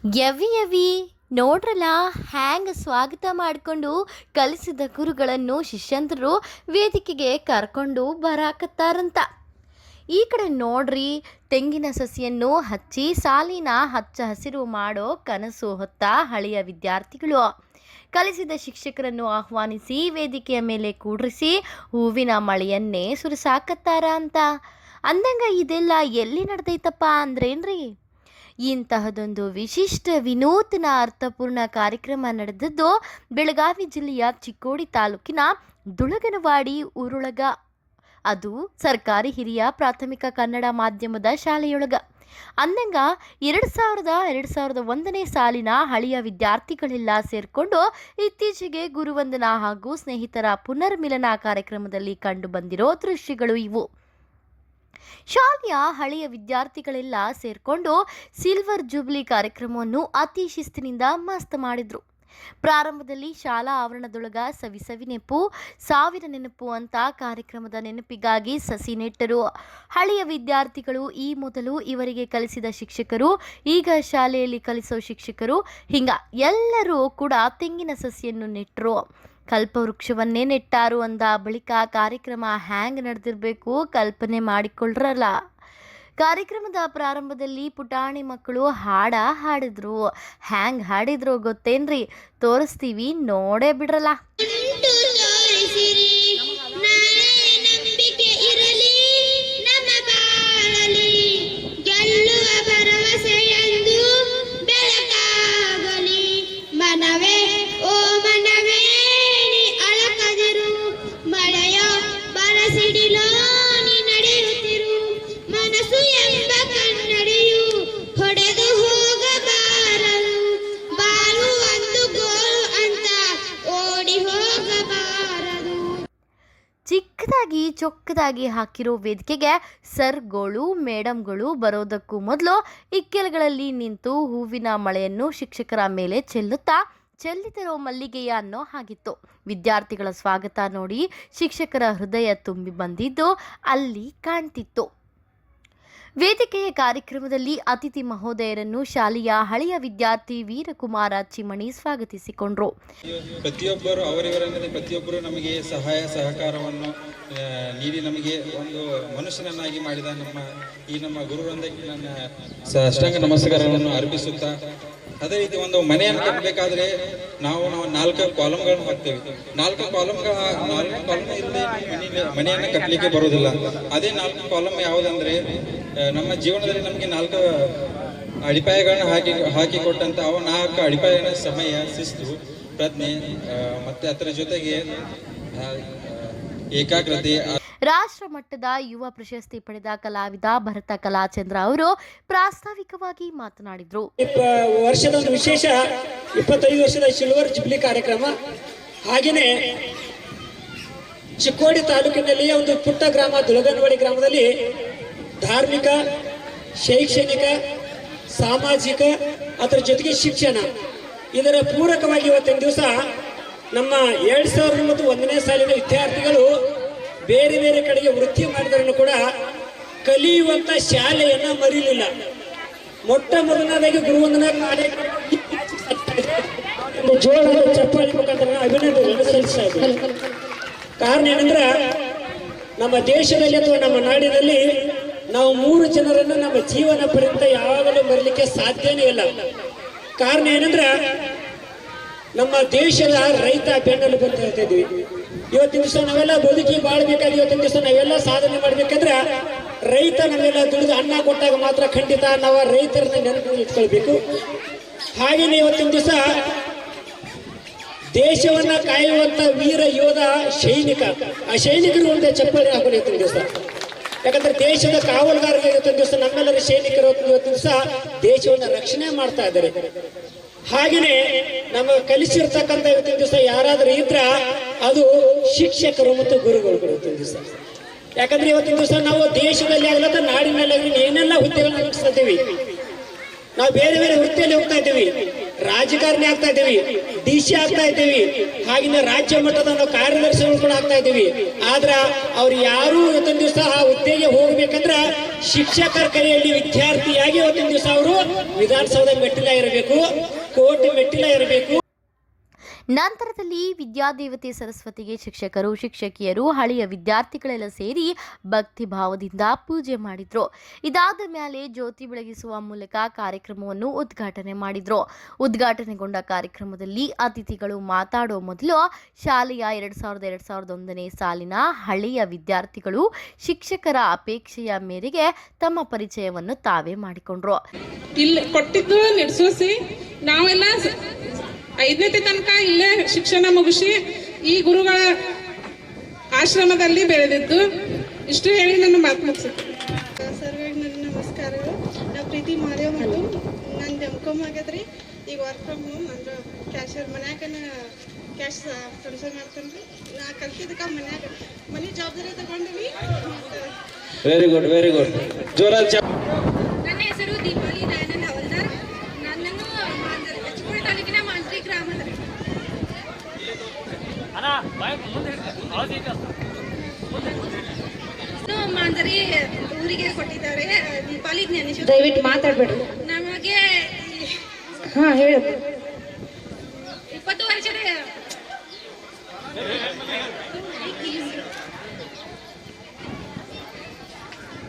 ಯವಿ ಯವಿ ನೋಡ್ರಲ್ಲ ಹ್ಯಾಂಗ್ ಸ್ವಾಗತ ಮಾಡಿಕೊಂಡು ಕಲಿಸಿದ ಗುರುಗಳನ್ನು ಶಿಷ್ಯಂತರು ವೇದಿಕೆಗೆ ಕರ್ಕೊಂಡು ಬರಾಕತ್ತಾರಂತ. ಈ ಕಡೆ ನೋಡ್ರಿ, ತೆಂಗಿನ ಸಸಿಯನ್ನು ಹಚ್ಚಿ ಸಾಲಿನ ಹಚ್ಚ ಹಸಿರು ಮಾಡೋ ಕನಸು ಹೊತ್ತ ಹಳೆಯ ವಿದ್ಯಾರ್ಥಿಗಳು ಕಲಿಸಿದ ಶಿಕ್ಷಕರನ್ನು ಆಹ್ವಾನಿಸಿ ವೇದಿಕೆಯ ಮೇಲೆ ಕೂಡ್ರಿಸಿ ಹೂವಿನ ಮಳೆಯನ್ನೇ ಸುರಿಸಾಕತ್ತಾರ ಅಂತ. ಅಂದಂಗ ಇದೆಲ್ಲ ಎಲ್ಲಿ ನಡೆದೈತಪ್ಪ ಅಂದ್ರೇನ್ರಿ, ಇಂತಹದೊಂದು ವಿಶಿಷ್ಟ ವಿನೂತನ ಅರ್ಥಪೂರ್ಣ ಕಾರ್ಯಕ್ರಮ ನಡೆದದ್ದು ಬೆಳಗಾವಿ ಜಿಲ್ಲೆಯ ಚಿಕ್ಕೋಡಿ ತಾಲೂಕಿನ ದುಳಗನವಾಡಿ ಊರೊಳಗ. ಅದು ಸರ್ಕಾರಿ ಹಿರಿಯ ಪ್ರಾಥಮಿಕ ಕನ್ನಡ ಮಾಧ್ಯಮದ ಶಾಲೆಯೊಳಗ. ಅಂದಂಗ 2001ನೇ ಸಾಲಿನ ಹಳೆಯ ವಿದ್ಯಾರ್ಥಿಗಳೆಲ್ಲ ಸೇರ್ಕೊಂಡು ಇತ್ತೀಚೆಗೆ ಗುರುವಂದನಾ ಹಾಗೂ ಸ್ನೇಹಿತರ ಪುನರ್ಮಿಲನ ಕಾರ್ಯಕ್ರಮದಲ್ಲಿ ಕಂಡು ಬಂದಿರೋ ದೃಶ್ಯಗಳು ಇವು. ಶಾಲೆಯ ಹಳೆಯ ವಿದ್ಯಾರ್ಥಿಗಳೆಲ್ಲ ಸೇರ್ಕೊಂಡು ಸಿಲ್ವರ್ ಜೂಬ್ಲಿ ಕಾರ್ಯಕ್ರಮವನ್ನು ಅತಿ ಶಿಸ್ತಿನಿಂದ ಮಸ್ತ್ ಮಾಡಿದ್ರು. ಪ್ರಾರಂಭದಲ್ಲಿ ಶಾಲಾ ಆವರಣದೊಳಗ ಸವಿ ನೆನಪು ಸಾವಿರ ನೆನಪು ಅಂತ ಕಾರ್ಯಕ್ರಮದ ನೆನಪಿಗಾಗಿ ಸಸಿ ನೆಟ್ಟರು. ಹಳೆಯ ವಿದ್ಯಾರ್ಥಿಗಳು ಈ ಮೊದಲು ಇವರಿಗೆ ಕಲಿಸಿದ ಶಿಕ್ಷಕರು, ಈಗ ಶಾಲೆಯಲ್ಲಿ ಕಲಿಸೋ ಶಿಕ್ಷಕರು, ಹಿಂಗ ಎಲ್ಲರೂ ಕೂಡ ತೆಂಗಿನ ಸಸಿಯನ್ನು ನೆಟ್ಟರು. ಕಲ್ಪವೃಕ್ಷವನ್ನೇ ನೆಟ್ಟಾರು ಅಂದ ಬಳಿಕ ಕಾರ್ಯಕ್ರಮ ಹ್ಯಾಂಗ್ ನಡೆದಿರಬೇಕು ಕಲ್ಪನೆ ಮಾಡಿಕೊಳ್ಳ್ರಲ್ಲ. ಕಾರ್ಯಕ್ರಮದ ಪ್ರಾರಂಭದಲ್ಲಿ ಪುಟಾಣಿ ಮಕ್ಕಳು ಹಾಡಿದ್ರು. ಹ್ಯಾಂಗ್ ಹಾಡಿದ್ರು ಗೊತ್ತೇನ್ರಿ? ತೋರಿಸ್ತೀವಿ, ನೋಡೇ ಬಿಡ್ರಲ್ಲ. ಚಿಕ್ಕದಾಗಿ ಚೊಕ್ಕದಾಗಿ ಹಾಕಿರೋ ವೇದಿಕೆಗೆ ಸರ್ಗಳು ಮೇಡಮ್ಗಳು ಬರೋದಕ್ಕೂ ಮೊದಲು ಇಕ್ಕೆಲಗಳಲ್ಲಿ ನಿಂತು ಹೂವಿನ ಮಳೆಯನ್ನು ಶಿಕ್ಷಕರ ಮೇಲೆ ಚೆಲ್ಲಿತಿರೋ ಮಲ್ಲಿಗೆಯ ಅನ್ನೋ ಹಾಗಿತ್ತು. ವಿದ್ಯಾರ್ಥಿಗಳ ಸ್ವಾಗತ ನೋಡಿ ಶಿಕ್ಷಕರ ಹೃದಯ ತುಂಬಿ ಬಂದಿದ್ದು ಅಲ್ಲಿ ಕಾಣ್ತಿತ್ತು. ವೇದಿಕೆಯ ಕಾರ್ಯಕ್ರಮದಲ್ಲಿ ಅತಿಥಿ ಮಹೋದಯರನ್ನು ಶಾಲೆಯ ಹಳೆಯ ವಿದ್ಯಾರ್ಥಿ ವೀರಕುಮಾರ ಚಿಮಣಿ ಸ್ವಾಗತಿಸಿಕೊಂಡ್ರು. ಪ್ರತಿಯೊಬ್ಬರು ನಮಗೆ ಸಹಾಯ ಸಹಕಾರವನ್ನು ನೀಡಿ ನಮಗೆ ಒಂದು ಮನುಷ್ಯನನ್ನಾಗಿ ಮಾಡಿದ ನಮ್ಮ ಗುರುವೃಂದಕ್ಕೆ ನನ್ನ ಸಾಷ್ಟಾಂಗ ನಮಸ್ಕಾರವನ್ನು ಅರ್ಪಿಸುತ್ತಾ, ಅದೇ ರೀತಿ ಒಂದು ಮನೆಯನ್ನು ಕಟ್ಟಬೇಕಾದ್ರೆ ನಾವು 4 ಕಾಲಮ್ಗಳನ್ನು ಹಾಕ್ತೇವೆ. 4 ಕಾಲಮ್ ಇಲ್ಲದೆ ಮನೆಯನ್ನು ಕಟ್ಟಲಿಕ್ಕೆ ಬರೋದಿಲ್ಲ. ಅದೇ 4 ಕಾಲಮ್ ಯಾವುದಂದ್ರೆ ನಮ್ಮ ಜೀವನದಲ್ಲಿ ನಮಗೆ 4 ಅಡಿಪಾಯಗಳನ್ನ ಹಾಕಿಕೊಟ್ಟಂತ 4 ಅಡಿಪಾಯಗಳ ಸಮಯ, ಶಿಸ್ತು, ಪ್ರಜ್ಞೆ ಮತ್ತೆ ಅದರ ಜೊತೆಗೆ ಏಕಾಗ್ರತೆ. ರಾಷ್ಟ್ರ ಮಟ್ಟದ ಯುವ ಪ್ರಶಸ್ತಿ ಪಡೆದ ಕಲಾವಿದ ಭರತ ಕಲಾಚಂದ್ರ ಅವರು ಪ್ರಾಸ್ತಾವಿಕವಾಗಿ ಮಾತನಾಡಿದರು. ವರ್ಷದ ಒಂದು ವಿಶೇಷ 25 ವರ್ಷದ ಸಿಲ್ವರ್ ಜುಬ್ಲಿ ಕಾರ್ಯಕ್ರಮ. ಹಾಗೆಯೇ ಚಿಕ್ಕೋಡಿ ತಾಲೂಕಿನಲ್ಲಿ ಒಂದು ಪುಟ್ಟ ಗ್ರಾಮ ದುಳಗನವಾಡಿ ಗ್ರಾಮದಲ್ಲಿ ಧಾರ್ಮಿಕ, ಶೈಕ್ಷಣಿಕ, ಸಾಮಾಜಿಕ, ಅದರ ಜೊತೆಗೆ ಶಿಕ್ಷಣ, ಇದರ ಪೂರಕವಾಗಿ ಇವತ್ತಿನ ದಿವಸ ನಮ್ಮ 2001ನೇ ಸಾಲಿನ ವಿದ್ಯಾರ್ಥಿಗಳು ಬೇರೆ ಬೇರೆ ಕಡೆಗೆ ವೃತ್ತಿ ಮಾಡಿದರೂ ಕೂಡ ಕಲಿಯುವಂತ ಶಾಲೆಯನ್ನ ಮರೀಲಿಲ್ಲ. ಮೊಟ್ಟ ಮೊದಲನೇದಾಗಿ ಗುರುವಂದನಾ ಕಾರ್ಯಕ್ರಮ ಜೋಳದ ಚಪ್ಪಾಳಿ ಮುಖಾಂತರ ಅಭಿನಂದನೆ ಸಲ್ಲಿಸ್ತಾ ಇದ್ದೀವಿ. ಕಾರಣ ಏನಂದ್ರೆ, ನಮ್ಮ ದೇಶದಲ್ಲಿ ಅಥವಾ ನಮ್ಮ ನಾಡಿನಲ್ಲಿ ನಾವು 3 ಜನರನ್ನು ನಮ್ಮ ಜೀವನ ಪರ್ಯಂತ ಯಾವಾಗಲೂ ಮರೀಲಿಕ್ಕೆ ಸಾಧ್ಯನೇ ಇಲ್ಲ. ಕಾರಣ ಏನಂದ್ರೆ, ನಮ್ಮ ದೇಶದ ರೈತ ಬೆನ್ನೆಲು ಬಂತ ಹೇಳ್ತಿದ್ವಿ. ಇವತ್ತಿನ ದಿವಸ ನಾವೆಲ್ಲ ಬದುಕಿ ಬಾಳ್ಬೇಕಾದ್ರೆ, ಇವತ್ತಿನ ದಿವಸ ನಾವೆಲ್ಲ ಸಾಧನೆ ಮಾಡ್ಬೇಕಂದ್ರೆ ರೈತ ನಾವೆಲ್ಲ ದುಡಿದು ಅನ್ನ ಕೊಟ್ಟಾಗ ಮಾತ್ರ ಖಂಡಿತ ನಾವು ರೈತರನ್ನ ನೆನಪು ಇಟ್ಕೊಳ್ಬೇಕು. ಹಾಗೆಯೇ ಇವತ್ತಿನ ದಿವಸ ದೇಶವನ್ನ ಕಾಯುವಂತ ವೀರ ಯೋಧ ಸೈನಿಕ, ಆ ಸೈನಿಕರು ಒಂದೇ ಚಪ್ಪಾಳಿ ಹಾಕೋದು ಇವತ್ತಿನ ದಿವಸ. ಯಾಕಂದ್ರೆ ದೇಶದ ಕಾವಲುಗಾರರಿಗೆ ಇವತ್ತಿನ ದಿವಸ ನಮ್ಮೆಲ್ಲರ ಸೈನಿಕರು ಇವತ್ತಿನ ದಿವಸ ದೇಶವನ್ನ ರಕ್ಷಣೆ ಮಾಡ್ತಾ ಇದ್ದಾರೆ. ಹಾಗೆಯೇ ನಮ್ಮ ಕಲಿಸಿರ್ತಕ್ಕಂಥ ಇವತ್ತಿನ ದಿವಸ ಯಾರಾದ್ರೂ ಇದ್ರ ಅದು ಶಿಕ್ಷಕರು ಮತ್ತು ಗುರುಗಳು ಇವತ್ತಿನ ದಿವಸ. ಯಾಕಂದ್ರೆ ಇವತ್ತಿನ ದಿವಸ ನಾವು ದೇಶದಲ್ಲಿ ಆಗ್ಲತ್ತ ನಾಡಿನಲ್ಲಿ ಏನೆಲ್ಲ ಹುದ್ದೆಗಳನ್ನ ನಡೆಸ್ತೀವಿ. ನಾವು ಬೇರೆ ಬೇರೆ ವೃತ್ತಿಯಲ್ಲಿ ಹೋಗ್ತಾ ಇದ್ದೀವಿ, ರಾಜಕಾರಣಿ ಆಗ್ತಾ ಇದ್ದೀವಿ, DC ಆಗ್ತಾ ಇದ್ದೀವಿ, ಹಾಗಿನ ರಾಜ್ಯ ಮಟ್ಟದ ನಾವು ಕಾರ್ಯದರ್ಶಿಗಳು ಕೂಡ ಆಗ್ತಾ ಇದ್ದೀವಿ. ಆದ್ರ ಅವ್ರು ಯಾರು ಇವತ್ತಿನ ದಿವಸ ಆ ಹುದ್ದೆಗೆ ಹೋಗ್ಬೇಕಂದ್ರ ಶಿಕ್ಷಕರ ಕೈಯಲ್ಲಿ ವಿದ್ಯಾರ್ಥಿಯಾಗಿ ಇವತ್ತಿನ ದಿವಸ ಅವರು ವಿಧಾನಸೌಧ ಮೆಟ್ಟಿಲ ಇರಬೇಕು, ಕೋರ್ಟ್ ಮೆಟ್ಟಿಲ ಇರಬೇಕು. ನಂತರದಲ್ಲಿ ವಿದ್ಯಾದೇವತೆ ಸರಸ್ವತಿಗೆ ಶಿಕ್ಷಕರು ಶಿಕ್ಷಕಿಯರು ಹಳೆಯ ವಿದ್ಯಾರ್ಥಿಗಳೆಲ್ಲ ಸೇರಿ ಭಕ್ತಿ ಭಾವದಿಂದ ಪೂಜೆ ಮಾಡಿದ್ರು. ಇದಾದ ಮೇಲೆ ಜ್ಯೋತಿ ಬೆಳಗಿಸುವ ಮೂಲಕ ಕಾರ್ಯಕ್ರಮವನ್ನು ಉದ್ಘಾಟನೆ ಮಾಡಿದ್ರು. ಉದ್ಘಾಟನೆಗೊಂಡ ಕಾರ್ಯಕ್ರಮದಲ್ಲಿ ಅತಿಥಿಗಳು ಮಾತಾಡೋ ಮೊದಲು ಶಾಲೆಯ 2000-2001ನೇ ಸಾಲಿನ ಹಳೆಯ ವಿದ್ಯಾರ್ಥಿಗಳು ಶಿಕ್ಷಕರ ಅಪೇಕ್ಷೆಯ ಮೇರೆಗೆ ತಮ್ಮ ಪರಿಚಯವನ್ನು ತಾವೇ ಮಾಡಿಕೊಂಡ್ರು. ಇಲ್ಲಿ ಕೊಟ್ಟಿದ್ದು ನಿರ್ಸೋಸಿ ನಾವೆಲ್ಲ 5ನೇ ತನಕ ಇಲ್ಲೇ ಶಿಕ್ಷಣ ಮುಗಿಸಿ ಈ ಗುರುಗಳ ಆಶ್ರಮದಲ್ಲಿ ಬೆಳೆದಿದ್ದು. ಇಷ್ಟು ಹೇಳಿ ನನ್ನ ಮಾತು ಮುಗಿಸುತ್ತೆ. ಸರ್ವಾಗಿ ನನ್ನ ನಮಸ್ಕಾರಗಳು. ನಾವು ಪ್ರೀತಿ ಮಾದೇವ್ ಮತ್ತು ನಂದು M.Com ಆಗ್ಯದ್ರಿ. ಈಗ ವರ್ಕ್ ಫ್ರಮ್ ಹೋಮ್ ಅಂದ್ರೆ ಕ್ಯಾಶಿಯರ್ ಮನ್ಯಾಗ ಕ್ಯಾಶ್ ಟ್ರಾನ್ಸ್ಫರ್ ಮಾಡ್ತೀನಿ ರೀ. ನಾ ಕಲ್ತಿದ್ದಕ್ಕೆ ಮನೆ ಜವಾಬ್ದಾರಿ ತಗೊಂಡಿವಿ. Very good very good. ಜೋರಾಗಿ ನನ್ನ ಹೆಸರು ದೀಪಾಲಿ ದಯಾನಂದ್ ಹವಲ್ದಾರ್. ನನ್ನನ್ನು ಹೆಚ್ಚುಕೋಟೆ ತಾಲೂಕಿನ ಮಾಂಜ್ರಿ ಗ್ರಾಮದ ಮಾಂಜರಿ ಊರಿಗೆ ಕೊಟ್ಟಿದ್ದಾರೆ. ದೀಪಾಲಿ ಜ್ಞಾನೇಶ್ವರ. ದಯವಿಟ್ಟು ಮಾತಾಡ್ಬೇಡ್ರಿ. ನಮಗೆ ಹೇಳು. 20 ವರ್ಷದ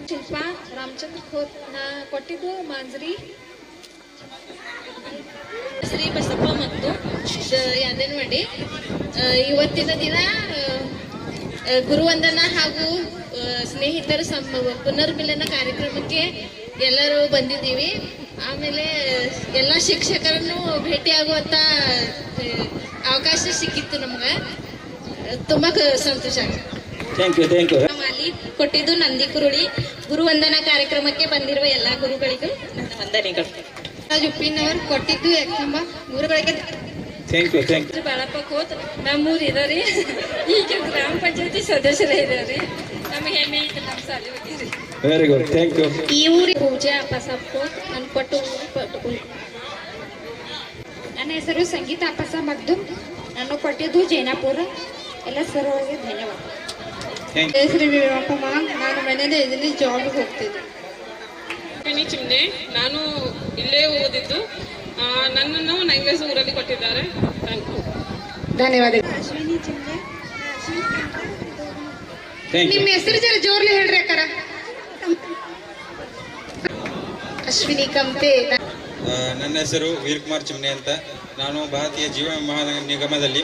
ಶಿಲ್ಪ ರಾಮಚಂದ್ರ ಖೋತ್. ನಾ ಕೊಟ್ಟಿದ್ದು ಮಾಂಜರಿ ಶ್ರೀ ಬಸಪ್ಪ ಮತ್ತು ಯಾದನವಾಡಿ. ಇವತ್ತಿನ ದಿನ ಗುರುವಂದನಾ ಹಾಗೂ ಸ್ನೇಹಿತರ ಪುನರ್ಮಿಲನ ಕಾರ್ಯಕ್ರಮಕ್ಕೆ ಎಲ್ಲರೂ ಬಂದಿದ್ದೀವಿ. ಆಮೇಲೆ ಎಲ್ಲ ಶಿಕ್ಷಕರನ್ನು ಭೇಟಿಯಾಗುವಂಥ ಅವಕಾಶ ಸಿಕ್ಕಿತ್ತು ನಮ್ಗೆ. ತುಂಬ ಸಂತೋಷ ಆಗಿದೆ. Thank you. ಅಲ್ಲಿ ಕೊಟ್ಟಿದ್ದು ನಂದಿ ಕುರುಳಿ. ಗುರುವಂದನಾ ಕಾರ್ಯಕ್ರಮಕ್ಕೆ ಬಂದಿರುವ ಎಲ್ಲ ಗುರುಗಳಿಗೂ ನನ್ನ ವಂದನೆಗಳು. ಉಪ್ಪಿನವರು ಕೊಟ್ಟಿದ್ದು ಯಾಕಂಬ ಗುರುಗಳಿಗೆ ಥ್ಯಾಂಕ್ ಯು. ಬಾಳಪ್ಪ ಕೋತ್ ನಮ್ಮೂರು ಇದಾರೆ. ಈಗ ಗ್ರಾಮ ಪಂಚಾಯತಿ ಸದಸ್ಯರೇ ಇದಾರೆ. ನಮಗೆ ಹೆಮ್ಮೆ ಐತೆ ನಮ್ಮ ಸಾಲಿ ಹೋಗಿರಿ. Very good thank you. ಈ ಊರಿ ಪೂಜಾ ಬಸಪ್ಪ ಕೋತ್. ನನ್ನ ಕೊಟ್ಟು ನನ್ನ ಹೆಸರು ಸಂಗೀತ ಅಪ್ಪಸ ಮಗ್ದುಮ್. ನಾನು ಕೊಟ್ಟಿದ್ದು ಜೈನಾಪುರ. ಎಲ್ಲ ಸರ್ವರಿಗೆ ಧನ್ಯವಾದ. ಶ್ರೀ ವೀರಪ್ಪ ಮಾನ್. ನಾನು ಮನೇಲಿ ಇದರಲ್ಲಿ ಜಾಬ್ಗೆ ಹೋಗ್ತಿದ್ದೆ. ಚಿಮ್ನೆ. ನಾನು ಇಲ್ಲೇ ಓದಿದ್ದು. ನನ್ನನ್ನು ನಂಗೇಸು ಊರಲ್ಲಿ ಕೊಟ್ಟಿದ್ದಾರೆ. Thank you. ಧನ್ಯವಾದಗಳು. ಅಶ್ವಿನಿ ಚಿಂದೆ. ನಿಮ್ಮ ಹೆಸರು ಜರ ಜೋರ್ಲಿ ಹೇಳ್ರಿ ಅಕ್ಕಾರ. ಅಶ್ವಿನಿ ಕಮ್ತೆ. ನನ್ನ ಹೆಸರು ವೀರಕುಮಾರ್ ಚಿಮ್ನೆ ಅಂತ. ನಾನು ಭಾರತೀಯ ಜೀವ ವಿಮಾ ನಿಗಮದಲ್ಲಿ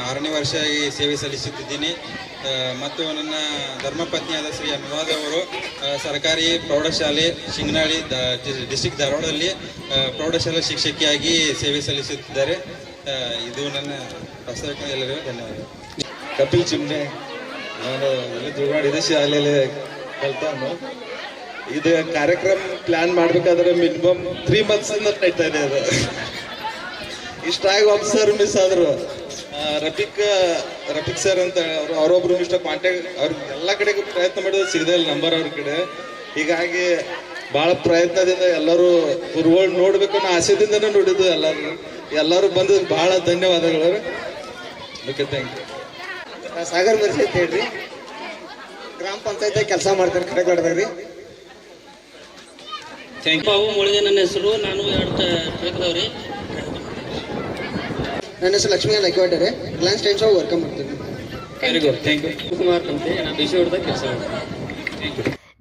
6ನೇ ವರ್ಷ ಸೇವೆ ಸಲ್ಲಿಸುತ್ತಿದ್ದೀನಿ. ಮತ್ತು ನನ್ನ ಧರ್ಮಪತ್ನಿಯಾದ ಶ್ರೀ ಅನುರಾಧ ಅವರು ಸರ್ಕಾರಿ ಪ್ರೌಢಶಾಲೆ ಶಿಂಗನಾಳಿ ಡಿಸ್ಟಿಕ್ ಧಾರವಾಡದಲ್ಲಿ ಪ್ರೌಢಶಾಲಾ ಶಿಕ್ಷಕಿಯಾಗಿ ಸೇವೆ ಸಲ್ಲಿಸುತ್ತಿದ್ದಾರೆ. ಇದು ನನ್ನ ಪ್ರಸ್ತಾವಕ್ಕೆ ಎಲ್ಲರಿಗೂ ಧನ್ಯವಾದ. ಕಪಿಲ್ ಚಿಮ್ನೆ. ನಾನು ಇಲ್ಲಿ ದುರ್ಗಾಡಿದ ಶಾಲೆಯಲ್ಲಿ ಕಲ್ತಾನು. ಇದು ಕಾರ್ಯಕ್ರಮ ಪ್ಲಾನ್ ಮಾಡ್ಬೇಕಾದ್ರೆ ಮಿನಿಮಮ್ 3 months ನಡೀತಾ ಇದೆ. ಅದು ಇಷ್ಟಾಗಿ ಒಂದು ಸರ್ ಮಿಸ್ ಆದ್ರು. ರಫೀಕ್ ಸರ್ ಅಂತ ಅವರೊಬ್ರು ಇಷ್ಟ ಕಾಂಟ್ಯಾಕ್ಟ್ ಅವ್ರಿಗೆ ಎಲ್ಲ ಕಡೆಗೂ ಪ್ರಯತ್ನ ಮಾಡಿದ್ರೆ ಸಿಗದೆ ಇಲ್ಲ ನಂಬರ್ ಅವ್ರ ಕಡೆ. ಹೀಗಾಗಿ ಭಾಳ ಪ್ರಯತ್ನದಿಂದ ಎಲ್ಲರೂ ಗುರುಗಳು ನೋಡ್ಬೇಕು ಅನ್ನೋ ಆಸೆದಿಂದನೇ ನೋಡಿದ್ದು. ಎಲ್ಲರೂ ಬಂದು ಭಾಳ ಧನ್ಯವಾದಗಳು. Okay thank you. Sagar Mirsi ಅಂತ ಹೇಳ್ರಿ. ಗ್ರಾಮ ಪಂಚಾಯತ್ ಕೆಲಸ ಮಾಡ್ತಾರೆ ಕಡೆಗಡದ್ರಿ. ಬಾಬು ಮುಳುಗೆ ನನ್ನ ಹೆಸರು. ನಾನು 2 ಟ್ರಕ್ದವ್ರಿ. ನನ್ನ ಹೆಸರು ಲಕ್ಷ್ಮೀ ಲಕ್ಕಿವಾಡ್ರೆ. ರಿಲಯನ್ಸ್ ಟೈಮ್ಸ್ ಆಗಿ ವರ್ಕ್ ಮಾಡ್ತೀನಿ. Very good thank you. Kumar ಕಂತೆ. ನಾನು ಬಿಸಿಯೂಟದಾಗ ಕೆಲಸ ಮಾಡ್ತೀನಿ.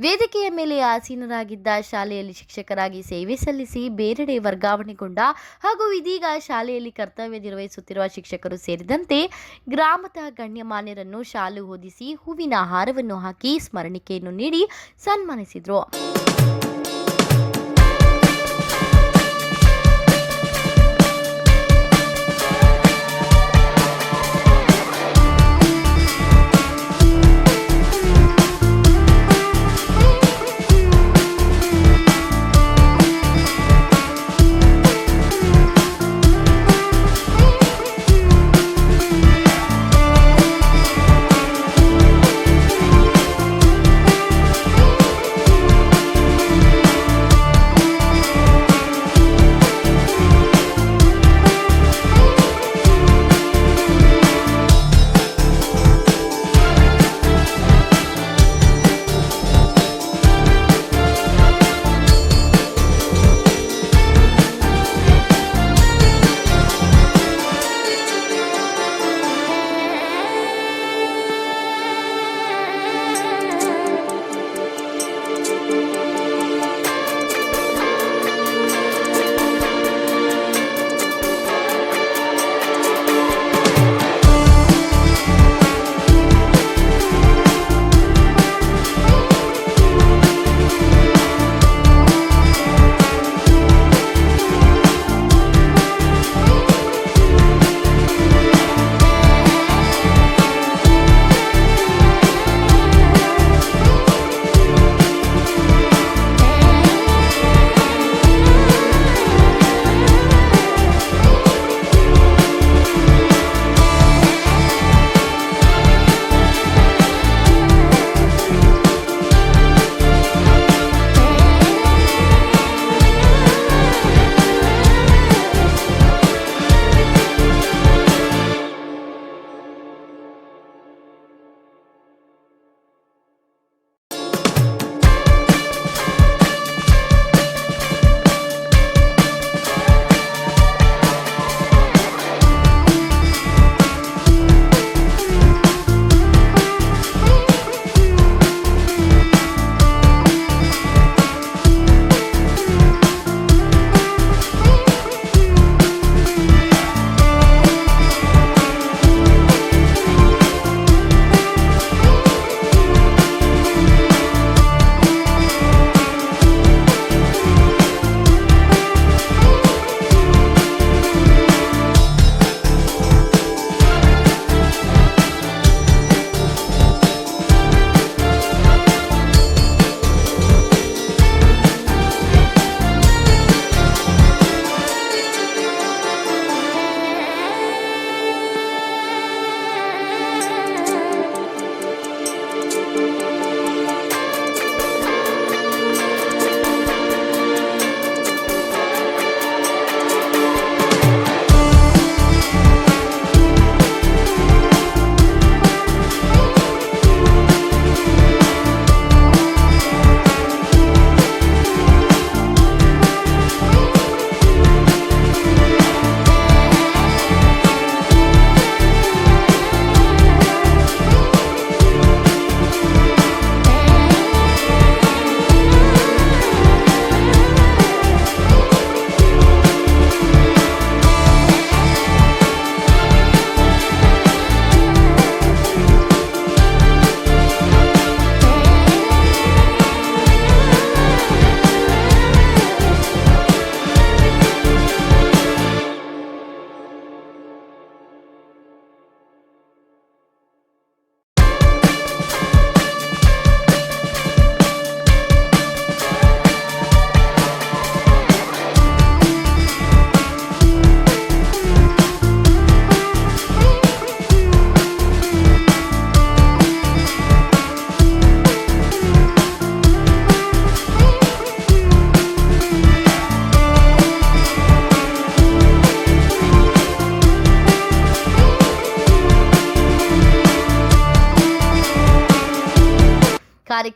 ವೇದಿಕೆಯ ಮೇಲೆ ಆಸೀನರಾಗಿದ್ದ ಶಾಲೆಯಲ್ಲಿ ಶಿಕ್ಷಕರಾಗಿ ಸೇವೆ ಸಲ್ಲಿಸಿ ಬೇರೆಡೆ ವರ್ಗಾವಣೆಗೊಂಡ ಹಾಗೂ ಇದೀಗ ಶಾಲೆಯಲ್ಲಿ ಕರ್ತವ್ಯ ನಿರ್ವಹಿಸುತ್ತಿರುವ ಶಿಕ್ಷಕರು ಸೇರಿದಂತೆ ಗ್ರಾಮದ ಗಣ್ಯಮಾನ್ಯರನ್ನು ಶಾಲು ಹೊದಿಸಿ ಹೂವಿನ ಹಾರವನ್ನು ಹಾಕಿ ಸ್ಮರಣಿಕೆಯನ್ನು ನೀಡಿ ಸನ್ಮಾನಿಸಿದರು.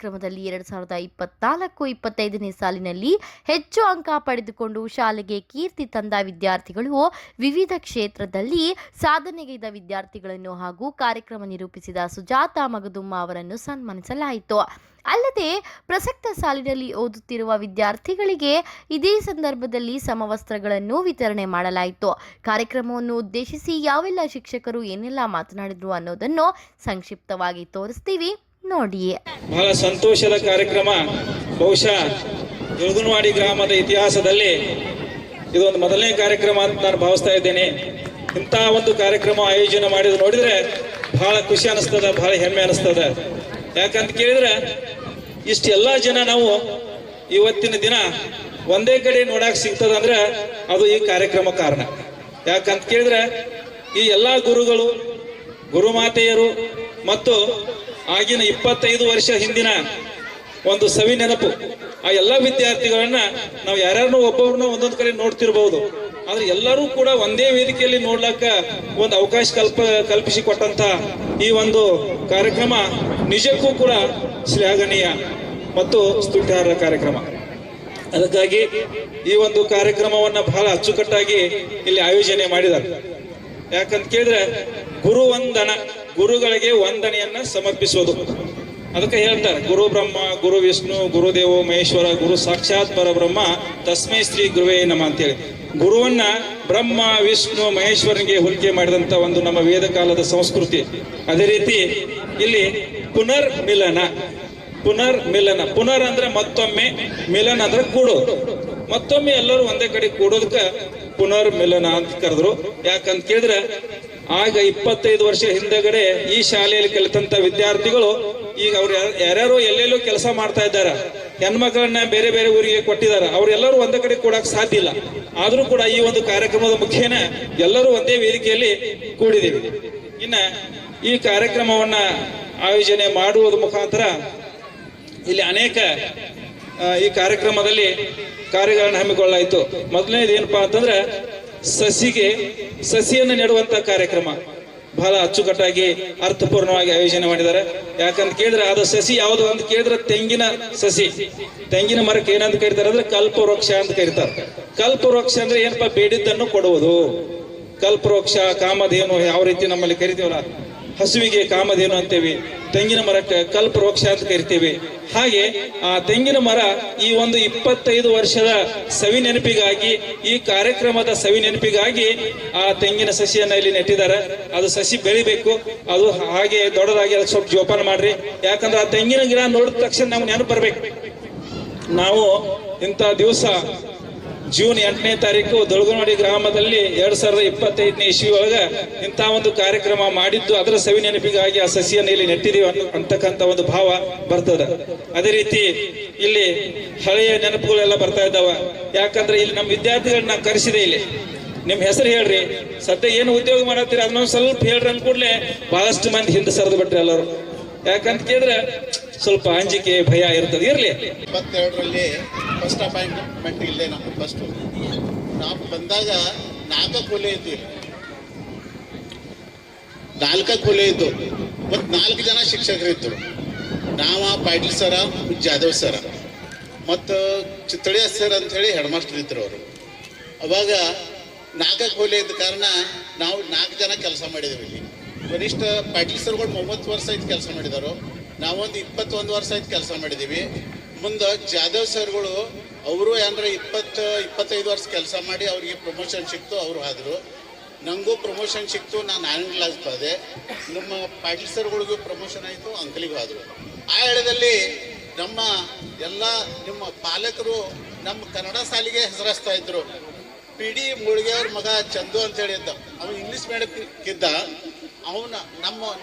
ಕಾರ್ಯಕ್ರಮದಲ್ಲಿ 2024-25ನೇ ಸಾಲಿನಲ್ಲಿ ಹೆಚ್ಚು ಅಂಕ ಪಡೆದುಕೊಂಡು ಶಾಲೆಗೆ ಕೀರ್ತಿ ತಂದ ವಿದ್ಯಾರ್ಥಿಗಳು, ವಿವಿಧ ಕ್ಷೇತ್ರದಲ್ಲಿ ಸಾಧನೆಗೈದ ವಿದ್ಯಾರ್ಥಿಗಳನ್ನು ಹಾಗೂ ಕಾರ್ಯಕ್ರಮ ನಿರೂಪಿಸಿದ ಸುಜಾತಾ ಮಗದುಮ್ಮ ಅವರನ್ನು ಸನ್ಮಾನಿಸಲಾಯಿತು. ಅಲ್ಲದೆ ಪ್ರಸಕ್ತ ಸಾಲಿನಲ್ಲಿ ಓದುತ್ತಿರುವ ವಿದ್ಯಾರ್ಥಿಗಳಿಗೆ ಇದೇ ಸಂದರ್ಭದಲ್ಲಿ ಸಮವಸ್ತ್ರಗಳನ್ನು ವಿತರಣೆ ಮಾಡಲಾಯಿತು. ಕಾರ್ಯಕ್ರಮವನ್ನು ಉದ್ದೇಶಿಸಿ ಯಾವೆಲ್ಲ ಶಿಕ್ಷಕರು ಏನೆಲ್ಲ ಮಾತನಾಡಿದ್ರು ಅನ್ನೋದನ್ನು ಸಂಕ್ಷಿಪ್ತವಾಗಿ ತೋರಿಸ್ತೀವಿ, ನೋಡಿ. ಬಹಳ ಸಂತೋಷದ ಕಾರ್ಯಕ್ರಮ. ಬಹುಶಃ ಯಳಗುನವಾಡಿ ಗ್ರಾಮದ ಇತಿಹಾಸದಲ್ಲಿ ಇದೊಂದು ಮೊದಲನೇ ಕಾರ್ಯಕ್ರಮ ಅಂತ ನಾನು ಭಾವಿಸ್ತಾ ಇದ್ದೇನೆ. ಇಂಥ ಒಂದು ಕಾರ್ಯಕ್ರಮ ಆಯೋಜನೆ ಮಾಡಿದ್ರು ನೋಡಿದ್ರೆ ಬಹಳ ಖುಷಿ ಅನಿಸ್ತದ, ಬಹಳ ಹೆಮ್ಮೆ ಅನಿಸ್ತದ. ಯಾಕಂತ ಕೇಳಿದ್ರೆ ಇಷ್ಟೆಲ್ಲ ಜನ ನಾವು ಇವತ್ತಿನ ದಿನ ಒಂದೇ ಕಡೆ ನೋಡಕ್ ಸಿಗ್ತದಂದ್ರೆ ಅದು ಈ ಕಾರ್ಯಕ್ರಮ ಕಾರಣ. ಯಾಕಂತ ಕೇಳಿದ್ರೆ ಈ ಎಲ್ಲ ಗುರುಗಳು, ಗುರುಮಾತೆಯರು ಮತ್ತು ಆಗಿನ 25 ವರ್ಷ ಹಿಂದಿನ ಒಂದು ಸವಿ ನೆನಪು, ಆ ಎಲ್ಲ ವಿದ್ಯಾರ್ಥಿಗಳನ್ನ ನಾವು ಯಾರ್ಯಾರನ್ನೂ ಒಬ್ಬೊಬ್ಬರನ್ನ ಒಂದೊಂದು ಕಡೆ ನೋಡ್ತಿರ್ಬಹುದು. ಆದ್ರೆ ಎಲ್ಲರೂ ಕೂಡ ಒಂದೇ ವೇದಿಕೆಯಲ್ಲಿ ನೋಡ್ಲಕ್ಕ ಒಂದು ಅವಕಾಶ ಕಲ್ಪಿಸಿ ಕೊಟ್ಟಂತ ಈ ಒಂದು ಕಾರ್ಯಕ್ರಮ ನಿಜಕ್ಕೂ ಕೂಡ ಶ್ಲಾಘನೀಯ ಮತ್ತು ಸ್ತುತ್ಯಾರ್ಹ ಕಾರ್ಯಕ್ರಮ. ಅದಕ್ಕಾಗಿ ಈ ಒಂದು ಕಾರ್ಯಕ್ರಮವನ್ನ ಬಹಳ ಅಚ್ಚುಕಟ್ಟಾಗಿ ಇಲ್ಲಿ ಆಯೋಜನೆ ಮಾಡಿದ್ದಾರೆ. ಯಾಕಂತ ಕೇಳಿದ್ರೆ ಗುರುವಂದನ, ಗುರುಗಳಿಗೆ ವಂದನೆಯನ್ನ ಸಮರ್ಪಿಸೋದು. ಅದಕ್ಕೆ ಹೇಳ್ತಾರೆ, ಗುರು ಬ್ರಹ್ಮ, ಗುರು ವಿಷ್ಣು, ಗುರುದೇವೋ ಮಹೇಶ್ವರ, ಗುರು ಸಾಕ್ಷಾತ್ ಪರಬ್ರಹ್ಮ, ತಸ್ಮೈ ಶ್ರೀ ಗುರುವೇ ನಮಃ ಅಂತೇಳಿ ಗುರುವನ್ನ ಬ್ರಹ್ಮ, ವಿಷ್ಣು, ಮಹೇಶ್ವರನಿಗೆ ಹೋಲಿಕೆ ಮಾಡಿದಂತ ಒಂದು ನಮ್ಮ ವೇದ ಕಾಲದ ಸಂಸ್ಕೃತಿ. ಅದೇ ರೀತಿ ಇಲ್ಲಿ ಪುನರ್ಮಿಲನ, ಪುನರ್ಮಿಲನ, ಪುನರ್ ಅಂದ್ರೆ ಮತ್ತೊಮ್ಮೆ, ಮಿಲನ ಅಂದ್ರೆ ಕೂಡೋದು. ಮತ್ತೊಮ್ಮೆ ಎಲ್ಲರೂ ಒಂದೇ ಕಡೆ ಕೂಡೋದಕ್ಕ ಪುನರ್ಮಿಲನ ಅಂತ ಕರೆದ್ರು. ಯಾಕಂತ ಕೇಳಿದ್ರೆ ಆಗ 25 ವರ್ಷ ಹಿಂದಗಡೆ ಈ ಶಾಲೆಯಲ್ಲಿ ಕಲಿತಂತ ವಿದ್ಯಾರ್ಥಿಗಳು ಈಗ ಅವ್ರು ಯಾರ್ಯಾರೋ ಎಲ್ಲೆಲ್ಲೋ ಕೆಲಸ ಮಾಡ್ತಾ ಇದ್ದಾರೆ. ಹೆಣ್ಮಕ್ಳನ್ನ ಬೇರೆ ಬೇರೆ ಊರಿಗೆ ಕೊಟ್ಟಿದ್ದಾರೆ. ಅವ್ರೆಲ್ಲರೂ ಒಂದೇ ಕಡೆ ಕೂಡಕ್ ಸಾಧ್ಯ ಇಲ್ಲ. ಆದ್ರೂ ಕೂಡ ಈ ಒಂದು ಕಾರ್ಯಕ್ರಮದ ಮುಖೇನ ಎಲ್ಲರೂ ಒಂದೇ ವೇದಿಕೆಯಲ್ಲಿ ಕೂಡಿದ್ದೀವಿ. ಇನ್ನ ಈ ಕಾರ್ಯಕ್ರಮವನ್ನ ಆಯೋಜನೆ ಮಾಡುವುದ ಮುಖಾಂತರ ಇಲ್ಲಿ ಅನೇಕ ಈ ಕಾರ್ಯಕ್ರಮದಲ್ಲಿ ಕಾರ್ಯಗಳನ್ನು ಹಮ್ಮಿಕೊಳ್ಳಾಯಿತು. ಮೊದಲನೇದು ಏನಪ್ಪಾ ಅಂತಂದ್ರೆ ಸಸಿಯನ್ನು ನೆಡುವಂತ ಕಾರ್ಯಕ್ರಮ ಬಹಳ ಅಚ್ಚುಕಟ್ಟಾಗಿ ಅರ್ಥಪೂರ್ಣವಾಗಿ ಆಯೋಜನೆ ಮಾಡಿದ್ದಾರೆ. ಯಾಕಂತ ಕೇಳಿದ್ರೆ ಅದು ಸಸಿ ಯಾವುದು ಅಂತ ಕೇಳಿದ್ರೆ ತೆಂಗಿನ ಸಸಿ. ತೆಂಗಿನ ಮರಕ್ಕೆ ಏನಂತ ಕರೀತಾರೆ ಅಂದ್ರೆ ಕಲ್ಪವೃಕ್ಷ ಅಂತ ಕರೀತಾರೆ. ಕಲ್ಪವೃಕ್ಷ ಅಂದ್ರೆ ಏನಪ್ಪಾ, ಬೇಡಿದ್ದನ್ನು ಕೊಡುವುದು. ಕಲ್ಪವೃಕ್ಷ, ಕಾಮಧೇನು ಯಾವ ರೀತಿ ನಮ್ಮಲ್ಲಿ ಕರಿತೀವಲ್ಲ, ಹಸುವಿಗೆ ಕಾಮಧೇನು ಅಂತೇವಿ, ತೆಂಗಿನ ಮರಕ್ಕೆ ಕಲ್ಪವೃಕ್ಷ ಅಂತ ಕರಿತೀವಿ. ಹಾಗೆ ಆ ತೆಂಗಿನ ಮರ ಈ ಒಂದು 25 ವರ್ಷದ ಸವಿ ನೆನಪಿಗಾಗಿ, ಈ ಕಾರ್ಯಕ್ರಮದ ಸವಿ ನೆನಪಿಗಾಗಿ ಆ ತೆಂಗಿನ ಸಸಿಯನ್ನ ಇಲ್ಲಿ ನೆಟ್ಟಿದ್ದಾರೆ. ಅದು ಸಸಿ ಬೆಳಿಬೇಕು, ಅದು ಹಾಗೆ ದೊಡ್ಡದಾಗಿ ಅದಕ್ಕೆ ಸ್ವಲ್ಪ ಜೋಪಾನ ಮಾಡ್ರಿ. ಯಾಕಂದ್ರೆ ಆ ತೆಂಗಿನ ಗಿಡ ನೋಡಿದ ತಕ್ಷಣ ನಮ್ಗೆ ನೆನಪು ಬರ್ಬೇಕು. ನಾವು ಇಂಥ ದಿವಸ ಜೂನ್ 8ನೇ ತಾರೀಕು ದೊಳಗನವಾಡಿ ಗ್ರಾಮದಲ್ಲಿ 2025ನೇ ಇಸ್ವಿ ಒಳಗ ಇಂಥ ಒಂದು ಕಾರ್ಯಕ್ರಮ ಮಾಡಿದ್ದು, ಅದರ ಸವಿ ನೆನಪಿಗಾಗಿ ಆ ಸಸಿಯನ್ನು ಇಲ್ಲಿ ನೆಟ್ಟಿದೀವಿ ಅಂತಕ್ಕಂಥ ಒಂದು ಭಾವ ಬರ್ತದೆ. ಅದೇ ರೀತಿ ಇಲ್ಲಿ ಹಳೆಯ ನೆನಪುಗಳೆಲ್ಲ ಬರ್ತಾ ಇದ್ದಾವ. ಯಾಕಂದ್ರೆ ಇಲ್ಲಿ ನಮ್ಮ ವಿದ್ಯಾರ್ಥಿಗಳನ್ನ ಕರೆಸಿದೆ. ಇಲ್ಲಿ ನಿಮ್ ಹೆಸರು ಹೇಳ್ರಿ, ಸದ್ಯ ಏನು ಉದ್ಯೋಗ ಮಾಡತ್ತೀರಿ ಅದನ್ನೊಂದು ಸ್ವಲ್ಪ ಹೇಳ್ರಿ ಅಂದ್ಕೂಡ್ಲೆ ಬಹಳಷ್ಟು ಮಂದಿ ಹಿಂದೆ ಸರಿದು ಬಿಟ್ರಿ ಎಲ್ಲರೂ. ಯಾಕಂತ ಕೇಳಿದ್ರೆ ಸ್ವಲ್ಪ ಅಂಜಿಕೆ, ಭಯ ಇರ್ತದೆ. ಇರ್ಲಿ, 22ರಲ್ಲಿ ಫಸ್ಟ್ ಅಪಾಯಿಂಟ್ಮೆಂಟ್ ಇಲ್ಲದೆ ನಾವು ಫಸ್ಟ್ ನಾವು ಬಂದಾಗ 4 ಕೊಲೆ ಇದ್ದು, ಇಲ್ಲಿ 4 ಕೊಲೆ ಇದ್ದು ಮತ್ತು 4 ಜನ ಶಿಕ್ಷಕರಿದ್ದರು. ನಾವ, ಪಾಟೀಲ್ ಸರ, ಜಾಧವ್ ಸರ ಮತ್ತು ಚಿತ್ತಳಿಯ ಸರ್ ಅಂತ ಹೇಳಿ ಹೆಡ್ ಮಾಸ್ಟರ್ ಇದ್ರು. ಅವರು ಅವಾಗ 4 ಕೊಲೆ ಇದ್ದ ಕಾರಣ ನಾವು 4 ಜನ ಕೆಲಸ ಮಾಡಿದ್ದೇವೆ. ಇಲ್ಲಿ ಕನಿಷ್ಠ ಪಾಟೀಲ್ ಸರ್ಗಳು 30 ವರ್ಷ ಆಯ್ತು ಕೆಲಸ ಮಾಡಿದಾರು. ನಾವೊಂದು 21 ವರ್ಷ ಆಯ್ತು ಕೆಲಸ ಮಾಡಿದ್ದೀವಿ. ಮುಂದೆ ಜಾಧವ್ ಸರ್ಗಳು ಅವರು ಏನಾರ 20-25 ವರ್ಷ ಕೆಲಸ ಮಾಡಿ ಅವ್ರಿಗೆ ಪ್ರಮೋಷನ್ ಸಿಕ್ತು, ಅವರು ಆದರು. ನನಗೂ ಪ್ರಮೋಷನ್ ಸಿಕ್ತು, ನಾನು 9ನೇ ಕ್ಲಾಸ್ ಬಂದೆ. ನಮ್ಮ ಪಾಟೀಲ್ ಸರ್ಗಳಿಗೂ ಪ್ರಮೋಷನ್ ಆಯಿತು, ಅಂಕಲಿಗೂ ಆದರು. ಆ ಎಳೆದಲ್ಲಿ ನಮ್ಮ ಎಲ್ಲ ನಿಮ್ಮ ಪಾಲಕರು ನಮ್ಮ ಕನ್ನಡ ಶಾಲೆಗೆ ಹೆಸರಿಸ್ತಾ ಇದ್ರು. PD ಮುಳುಗೆಯವ್ರ ಮಗ ಚಂದು ಅಂತ ಹೇಳಿದ್ದ, ಅವನು ಇಂಗ್ಲೀಷ್ ಮೀಡಿಯಮ್ಕಿದ್ದ. ಅವನ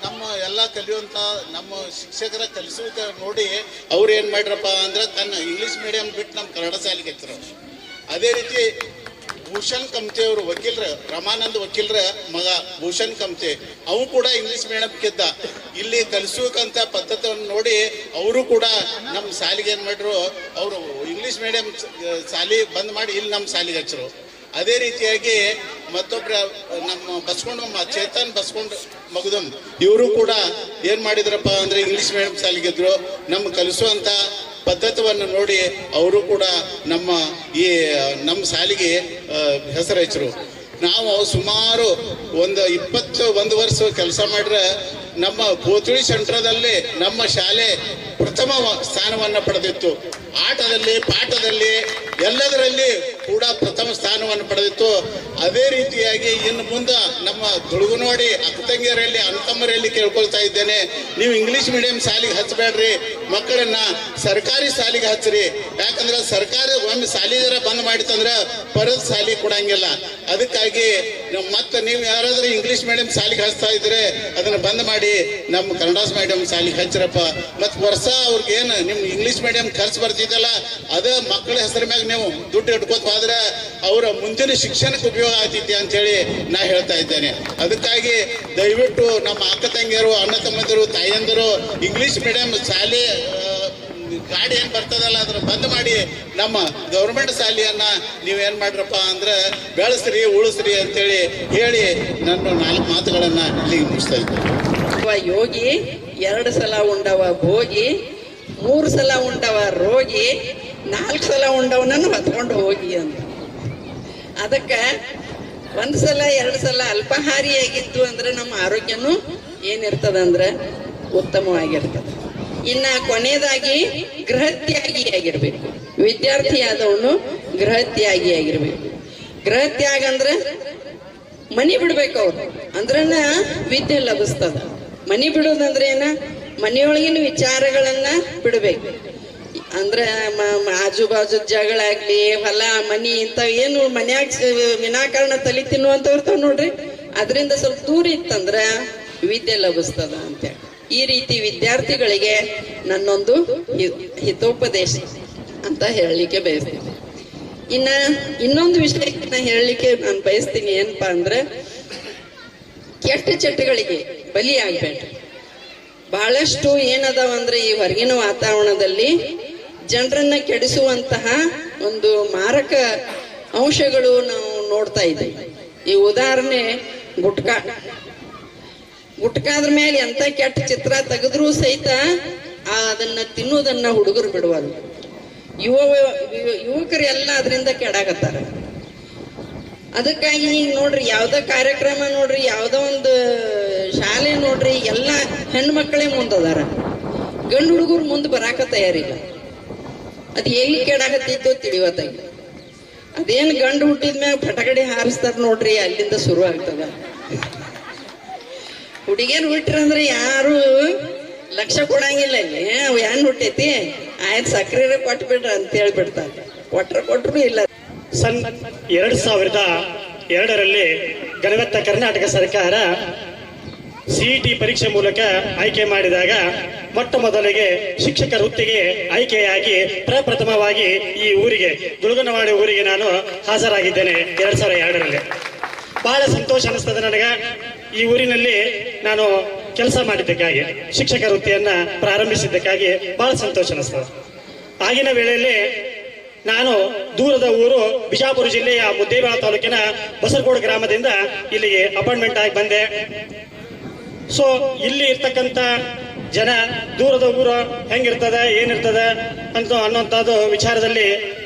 ನಮ್ಮ ಎಲ್ಲ ಕಲಿಯುವಂಥ ನಮ್ಮ ಶಿಕ್ಷಕರ ಕಲಿಸುವುದ ನೋಡಿ ಅವ್ರು ಏನು ಮಾಡ್ರಪ್ಪ ಅಂದ್ರೆ ತನ್ನ ಇಂಗ್ಲೀಷ್ ಮೀಡಿಯಂ ಬಿಟ್ಟು ನಮ್ಮ ಕನ್ನಡ ಶಾಲೆಗೆ ಹಚ್ಚಿದ್ರು. ಅದೇ ರೀತಿ ಭೂಷಣ್ ಕಮ್ತೆ ಅವರು ವಕೀಲರ, ರಮಾನಂದ್ ವಕೀಲರ ಮಗ ಭೂಷಣ್ ಕಮ್ತೆ, ಅವನು ಕೂಡ ಇಂಗ್ಲೀಷ್ ಮೀಡಿಯಮ್ಕಿದ್ದ. ಇಲ್ಲಿ ಕಲಿಸೋಕಂತ ಪದ್ಧತಿಯನ್ನು ನೋಡಿ ಅವರು ಕೂಡ ನಮ್ಮ ಶಾಲೆಗೆ ಏನು ಮಾಡ್ರು, ಅವರು ಇಂಗ್ಲೀಷ್ ಮೀಡಿಯಂ ಶಾಲೆ ಬಂದ್ ಮಾಡಿ ಇಲ್ಲಿ ನಮ್ಮ ಶಾಲೆಗೆ ಹಚ್ಚರು. ಅದೇ ರೀತಿಯಾಗಿ ಮತ್ತೊಬ್ಬರ ನಮ್ಮ ಬಸ್ಕೊಂಡು ಚೇತನ್ ಬಸ್ಕೊಂಡು ಮಗದಮ್ ಇವರು ಕೂಡ ಏನು ಮಾಡಿದ್ರಪ್ಪ ಅಂದರೆ ಇಂಗ್ಲೀಷ್ ಮೀಡಿಯಂ ಶಾಲೆಗಿದ್ರು ನಮ್ಮ ಕಲಿಸುವಂಥ ಪದ್ಧತಿಯನ್ನು ನೋಡಿ ಅವರು ಕೂಡ ನಮ್ಮ ಶಾಲೆಗೆ ಹೆಸರು ನಾವು ಸುಮಾರು ಒಂದು 21 ವರ್ಷ ಕೆಲಸ ಮಾಡಿದ್ರೆ ನಮ್ಮ ಬೋತುಳಿ ಸೆಂಟ್ರದಲ್ಲಿ ನಮ್ಮ ಶಾಲೆ ಪ್ರಥಮ ಸ್ಥಾನವನ್ನು ಪಡೆದಿತ್ತು. ಆಟದಲ್ಲಿ ಪಾಠದಲ್ಲಿ ಎಲ್ಲದರಲ್ಲಿ ಕೂಡ ಪ್ರಥಮ ಸ್ಥಾನವನ್ನು ಪಡೆದಿತ್ತು. ಅದೇ ರೀತಿಯಾಗಿ ಇನ್ನು ಮುಂದೆ ನಮ್ಮ ದುಳುಗುನವಾಡಿ ಅಕ್ಕತಂಗಿಯರಲ್ಲಿ ಅಣ್ಣತಮ್ಮರಲ್ಲಿ ಕೇಳ್ಕೊಳ್ತಾ ಇದ್ದೇನೆ, ನೀವು ಇಂಗ್ಲೀಷ್ ಮೀಡಿಯಂ ಶಾಲೆಗೆ ಹಚ್ಚಬೇಡ್ರಿ, ಮಕ್ಕಳನ್ನ ಸರ್ಕಾರಿ ಶಾಲೆಗೆ ಹಚ್ಚ್ರಿ. ಯಾಕಂದ್ರೆ ಸರ್ಕಾರ ಒಮ್ಮೆ ಶಾಲೆದರ ಬಂದ್ ಮಾಡಿತಂದ್ರೆ ಪರದ ಶಾಲೆ ಕೊಡಂಗಿಲ್ಲ. ಅದಕ್ಕಾಗಿ ಮತ್ತೆ ನೀವು ಯಾರಾದ್ರೂ ಇಂಗ್ಲೀಷ್ ಮೀಡಿಯಂ ಶಾಲೆಗೆ ಹಚ್ತಾ ಇದ್ರೆ ಅದನ್ನ ಬಂದ್ ಮಾಡಿ ನಮ್ಮ ಕನ್ನಡ ಮೀಡಿಯಂ ಶಾಲೆಗೆ ಹಚ್ಚಿರಪ್ಪ. ಮತ್ತೆ ವರ್ಷ ಅವ್ರಿಗೆ ಏನು ನಿಮ್ ಇಂಗ್ಲೀಷ್ ಮೀಡಿಯಂ ಖರ್ಚು ಬರ್ತಿದ್ದಲ್ಲ ಅದ ಮಕ್ಕಳ ಹೆಸರ ಮ್ಯಾಗ ನೀವು ದುಡ್ಡು ಇಟ್ಕೋತ ಹೋದ್ರೆ ಅವರ ಮುಂದಿನ ಶಿಕ್ಷಣಕ್ಕೆ ಉಪಯೋಗ ಆಗ್ತೈತಿ ಅಂತ ಹೇಳಿ ನಾ ಹೇಳ್ತಾ ಇದ್ದೇನೆ. ಅದಕ್ಕಾಗಿ ದಯವಿಟ್ಟು ನಮ್ಮ ಅಕ್ಕ ತಂಗಿಯರು, ಅಣ್ಣ ತಮ್ಮಂದಿರು, ತಾಯಿಯಂದರು ಇಂಗ್ಲೀಷ್ ಮೀಡಿಯಂ ಶಾಲೆ ಗಾಡಿ ಏನ್ ಬರ್ತದಲ್ಲ ಅದನ್ನ ಬಂದ್ ಮಾಡಿ ನಮ್ಮ ಗೌರ್ಮೆಂಟ್ ಶಾಲೆಯನ್ನ ನೀವೇನ್ ಮಾಡ್ರಪ್ಪ ಅಂದ್ರೆ ಬೆಳೆಸ್ರಿ, ಉಳಿಸ್ರಿ ಅಂತೇಳಿ ಹೇಳಿ ನನ್ನ 4 ಮಾತುಗಳನ್ನ ಇಲ್ಲಿಗೆ ಮುಗಿಸ್ತಾ ಇದ್ದೆ. ಯೋಗಿ 2 ಸಲ ಉಂಡವ ಭೋಗಿ, 3 ಸಲ ಉಂಡವ ರೋಗಿ, 4 ಸಲ ಉಂಡವನನ್ನು ಹೊತ್ಕೊಂಡು ಹೋಗಿ ಅಂತ. ಅದಕ್ಕೆ 1 ಸಲ 2 ಸಲ ಅಲ್ಪಾಹಾರಿಯಾಗಿತ್ತು ಅಂದ್ರೆ ನಮ್ಮ ಆರೋಗ್ಯನೂ ಏನಿರ್ತದಂದ್ರೆ ಉತ್ತಮವಾಗಿರ್ತದೆ. ಇನ್ನ ಕೊನೆಯದಾಗಿ ಗೃಹತ್ಯಾಗಿ ಆಗಿರ್ಬೇಕು. ವಿದ್ಯಾರ್ಥಿ ಆದವನು ಗೃಹತ್ಯಾಗಿ ಆಗಿರ್ಬೇಕು. ಗೃಹತ್ಯಾಗ ಅಂದ್ರೆ ಮನಿ ಬಿಡ್ಬೇಕು ಅವ್ರು ಅಂದ್ರನ ವಿದ್ಯೆ ಲಭಿಸ್ತದ. ಮನಿ ಬಿಡೋದಂದ್ರೆ ಏನ, ಮನೆಯೊಳಗಿನ ವಿಚಾರಗಳನ್ನ ಬಿಡ್ಬೇಕು. ಅಂದ್ರೆ ಆಜು ಬಾಜು ಜಗಳಾಗ್ಲಿ, ಹೊಲ ಮನಿ ಇಂಥವ್ ಏನು ಮನ್ಯಾಗ ವಿನಾಕಾರಣ ತಲೆ ತಿನ್ನುವಂತವ್ರು ನೋಡ್ರಿ, ಅದರಿಂದ ಸ್ವಲ್ಪ ದೂರ ಇತ್ತಂದ್ರ ವಿದ್ಯೆ ಲಭಿಸ್ತದ ಅಂತೇಳಿ ಈ ರೀತಿ ವಿದ್ಯಾರ್ಥಿಗಳಿಗೆ ನನ್ನೊಂದು ಹಿತೋಪದೇಶ ಅಂತ ಹೇಳಲಿಕ್ಕೆ ಬಯಸ್ತೀನಿ. ಇನ್ನೊಂದು ವಿಷಯಕ್ಕೆ ಹೇಳಲಿಕ್ಕೆ ನಾನು ಬಯಸ್ತೀನಿ ಏನಪ್ಪಾ ಅಂದ್ರೆ, ಕೆಟ್ಟ ಚಟಗಳಿಗೆ ಬಲಿ ಆಗ್ಬೇಡ್ರಿ. ಬಹಳಷ್ಟು ಏನದಾವ ಅಂದ್ರೆ ಈ ಹೊರಗಿನ ವಾತಾವರಣದಲ್ಲಿ ಜನರನ್ನ ಕೆಡಿಸುವಂತಹ ಒಂದು ಮಾರಕ ಅಂಶಗಳು ನಾವು ನೋಡ್ತಾ ಇದ್ದೀವಿ. ಈ ಉದಾಹರಣೆ ಗುಟ್ಕಾದ್ರ ಮೇಲೆ ಎಂತ ಕೆಟ್ಟ ಚಿತ್ರ ತೆಗೆದ್ರೂ ಸಹಿತ ಅದನ್ನ ತಿನ್ನುವುದನ್ನ ಹುಡುಗರು ಬಿಡುವಲ್ಲ. ಯುವಕರೆಲ್ಲ ಅದರಿಂದ ಕೆಡಾಕತ್ತಾರ. ಅದಕ್ಕಾಗಿ ಈಗ ನೋಡ್ರಿ, ಯಾವ್ದೋ ಕಾರ್ಯಕ್ರಮ ನೋಡ್ರಿ, ಯಾವ್ದೋ ಒಂದು ಶಾಲೆ ನೋಡ್ರಿ, ಎಲ್ಲ ಹೆಣ್ಮಕ್ಳೇ ಮುಂದದಾರ, ಗಂಡು ಹುಡುಗರು ಮುಂದೆ ಬರಾಕ ತಯಾರಿಲ್ಲ. ಅದ್ ಎಲ್ಲಿ ಕೆಡಾಕತ್ತಿದ್ದೋ ತಿಳಿವತ್ತಾಗಿ. ಅದೇನ್ ಗಂಡು ಹುಟ್ಟಿದ್ಮ್ಯಾಗ ಪಟಗಡಿ ಹಾರಿಸ್ತಾರ ನೋಡ್ರಿ, ಅಲ್ಲಿಂದ ಶುರು ಆಗ್ತದ. ಹುಡುಗಿಯರು ಹುಟ್ಟಿರಂದ್ರೆ ಯಾರು ಲಕ್ಷ ಕೊಡಂಗಿಲ್ಲ. ಇಲ್ಲಿ ಏನ್ ಹುಟ್ಟೈತಿ ಆಯ್ತು ಸಕ್ರೆ ಕೊಟ್ಬಿಡ್ರ ಅಂತ ಹೇಳ್ಬಿಡ್ತಾರೆ. ಕೊಟ್ರು ಇಲ್ಲ. ಸನ್ 2002ರಲ್ಲಿ ಗಣವತ್ತ ಕರ್ನಾಟಕ ಸರ್ಕಾರ CET ಪರೀಕ್ಷೆ ಮೂಲಕ ಆಯ್ಕೆ ಮಾಡಿದಾಗ ಮೊಟ್ಟ ಮೊದಲಿಗೆ ಶಿಕ್ಷಕ ವೃತ್ತಿಗೆ ಆಯ್ಕೆಯಾಗಿ ಪ್ರಪ್ರಥಮವಾಗಿ ಈ ಊರಿಗೆ, ಗುಳುಗನವಾಡಿ ಊರಿಗೆ ನಾನು ಹಾಜರಾಗಿದ್ದೇನೆ 2002ರಲ್ಲಿ. ಬಹಳ ಸಂತೋಷ ಅನಿಸ್ತದೆ ನನಗೆ. ಈ ಊರಿನಲ್ಲಿ ನಾನು ಕೆಲಸ ಮಾಡಿದ್ದಕ್ಕಾಗಿ, ಶಿಕ್ಷಕ ವೃತ್ತಿಯನ್ನ ಪ್ರಾರಂಭಿಸಿದ್ದಕ್ಕಾಗಿ ಬಹಳ ಸಂತೋಷ ಅನಿಸ್ತದೆ. ಆಗಿನ ವೇಳೆಯಲ್ಲಿ ನಾನು ದೂರದ ಊರು ಬಿಜಾಪುರ ಜಿಲ್ಲೆಯ ಮುದ್ದೇಬೇಳ ತಾಲೂಕಿನ ಬಸರಗೋಡು ಗ್ರಾಮದಿಂದ ಇಲ್ಲಿಗೆ ಅಪಾಯಿಂಟ್ಮೆಂಟ್ ಆಗಿ ಬಂದೆ. ಸೊ ಇಲ್ಲಿ ಇರ್ತಕ್ಕಂಥ ಜನ ದೂರದ ಊರು ಹೆಂಗಿರ್ತದೆ, ಏನಿರ್ತದೆ ಅಂತ ಅನ್ನೋಂಥದ್ದು ವಿಚಾರದಲ್ಲಿ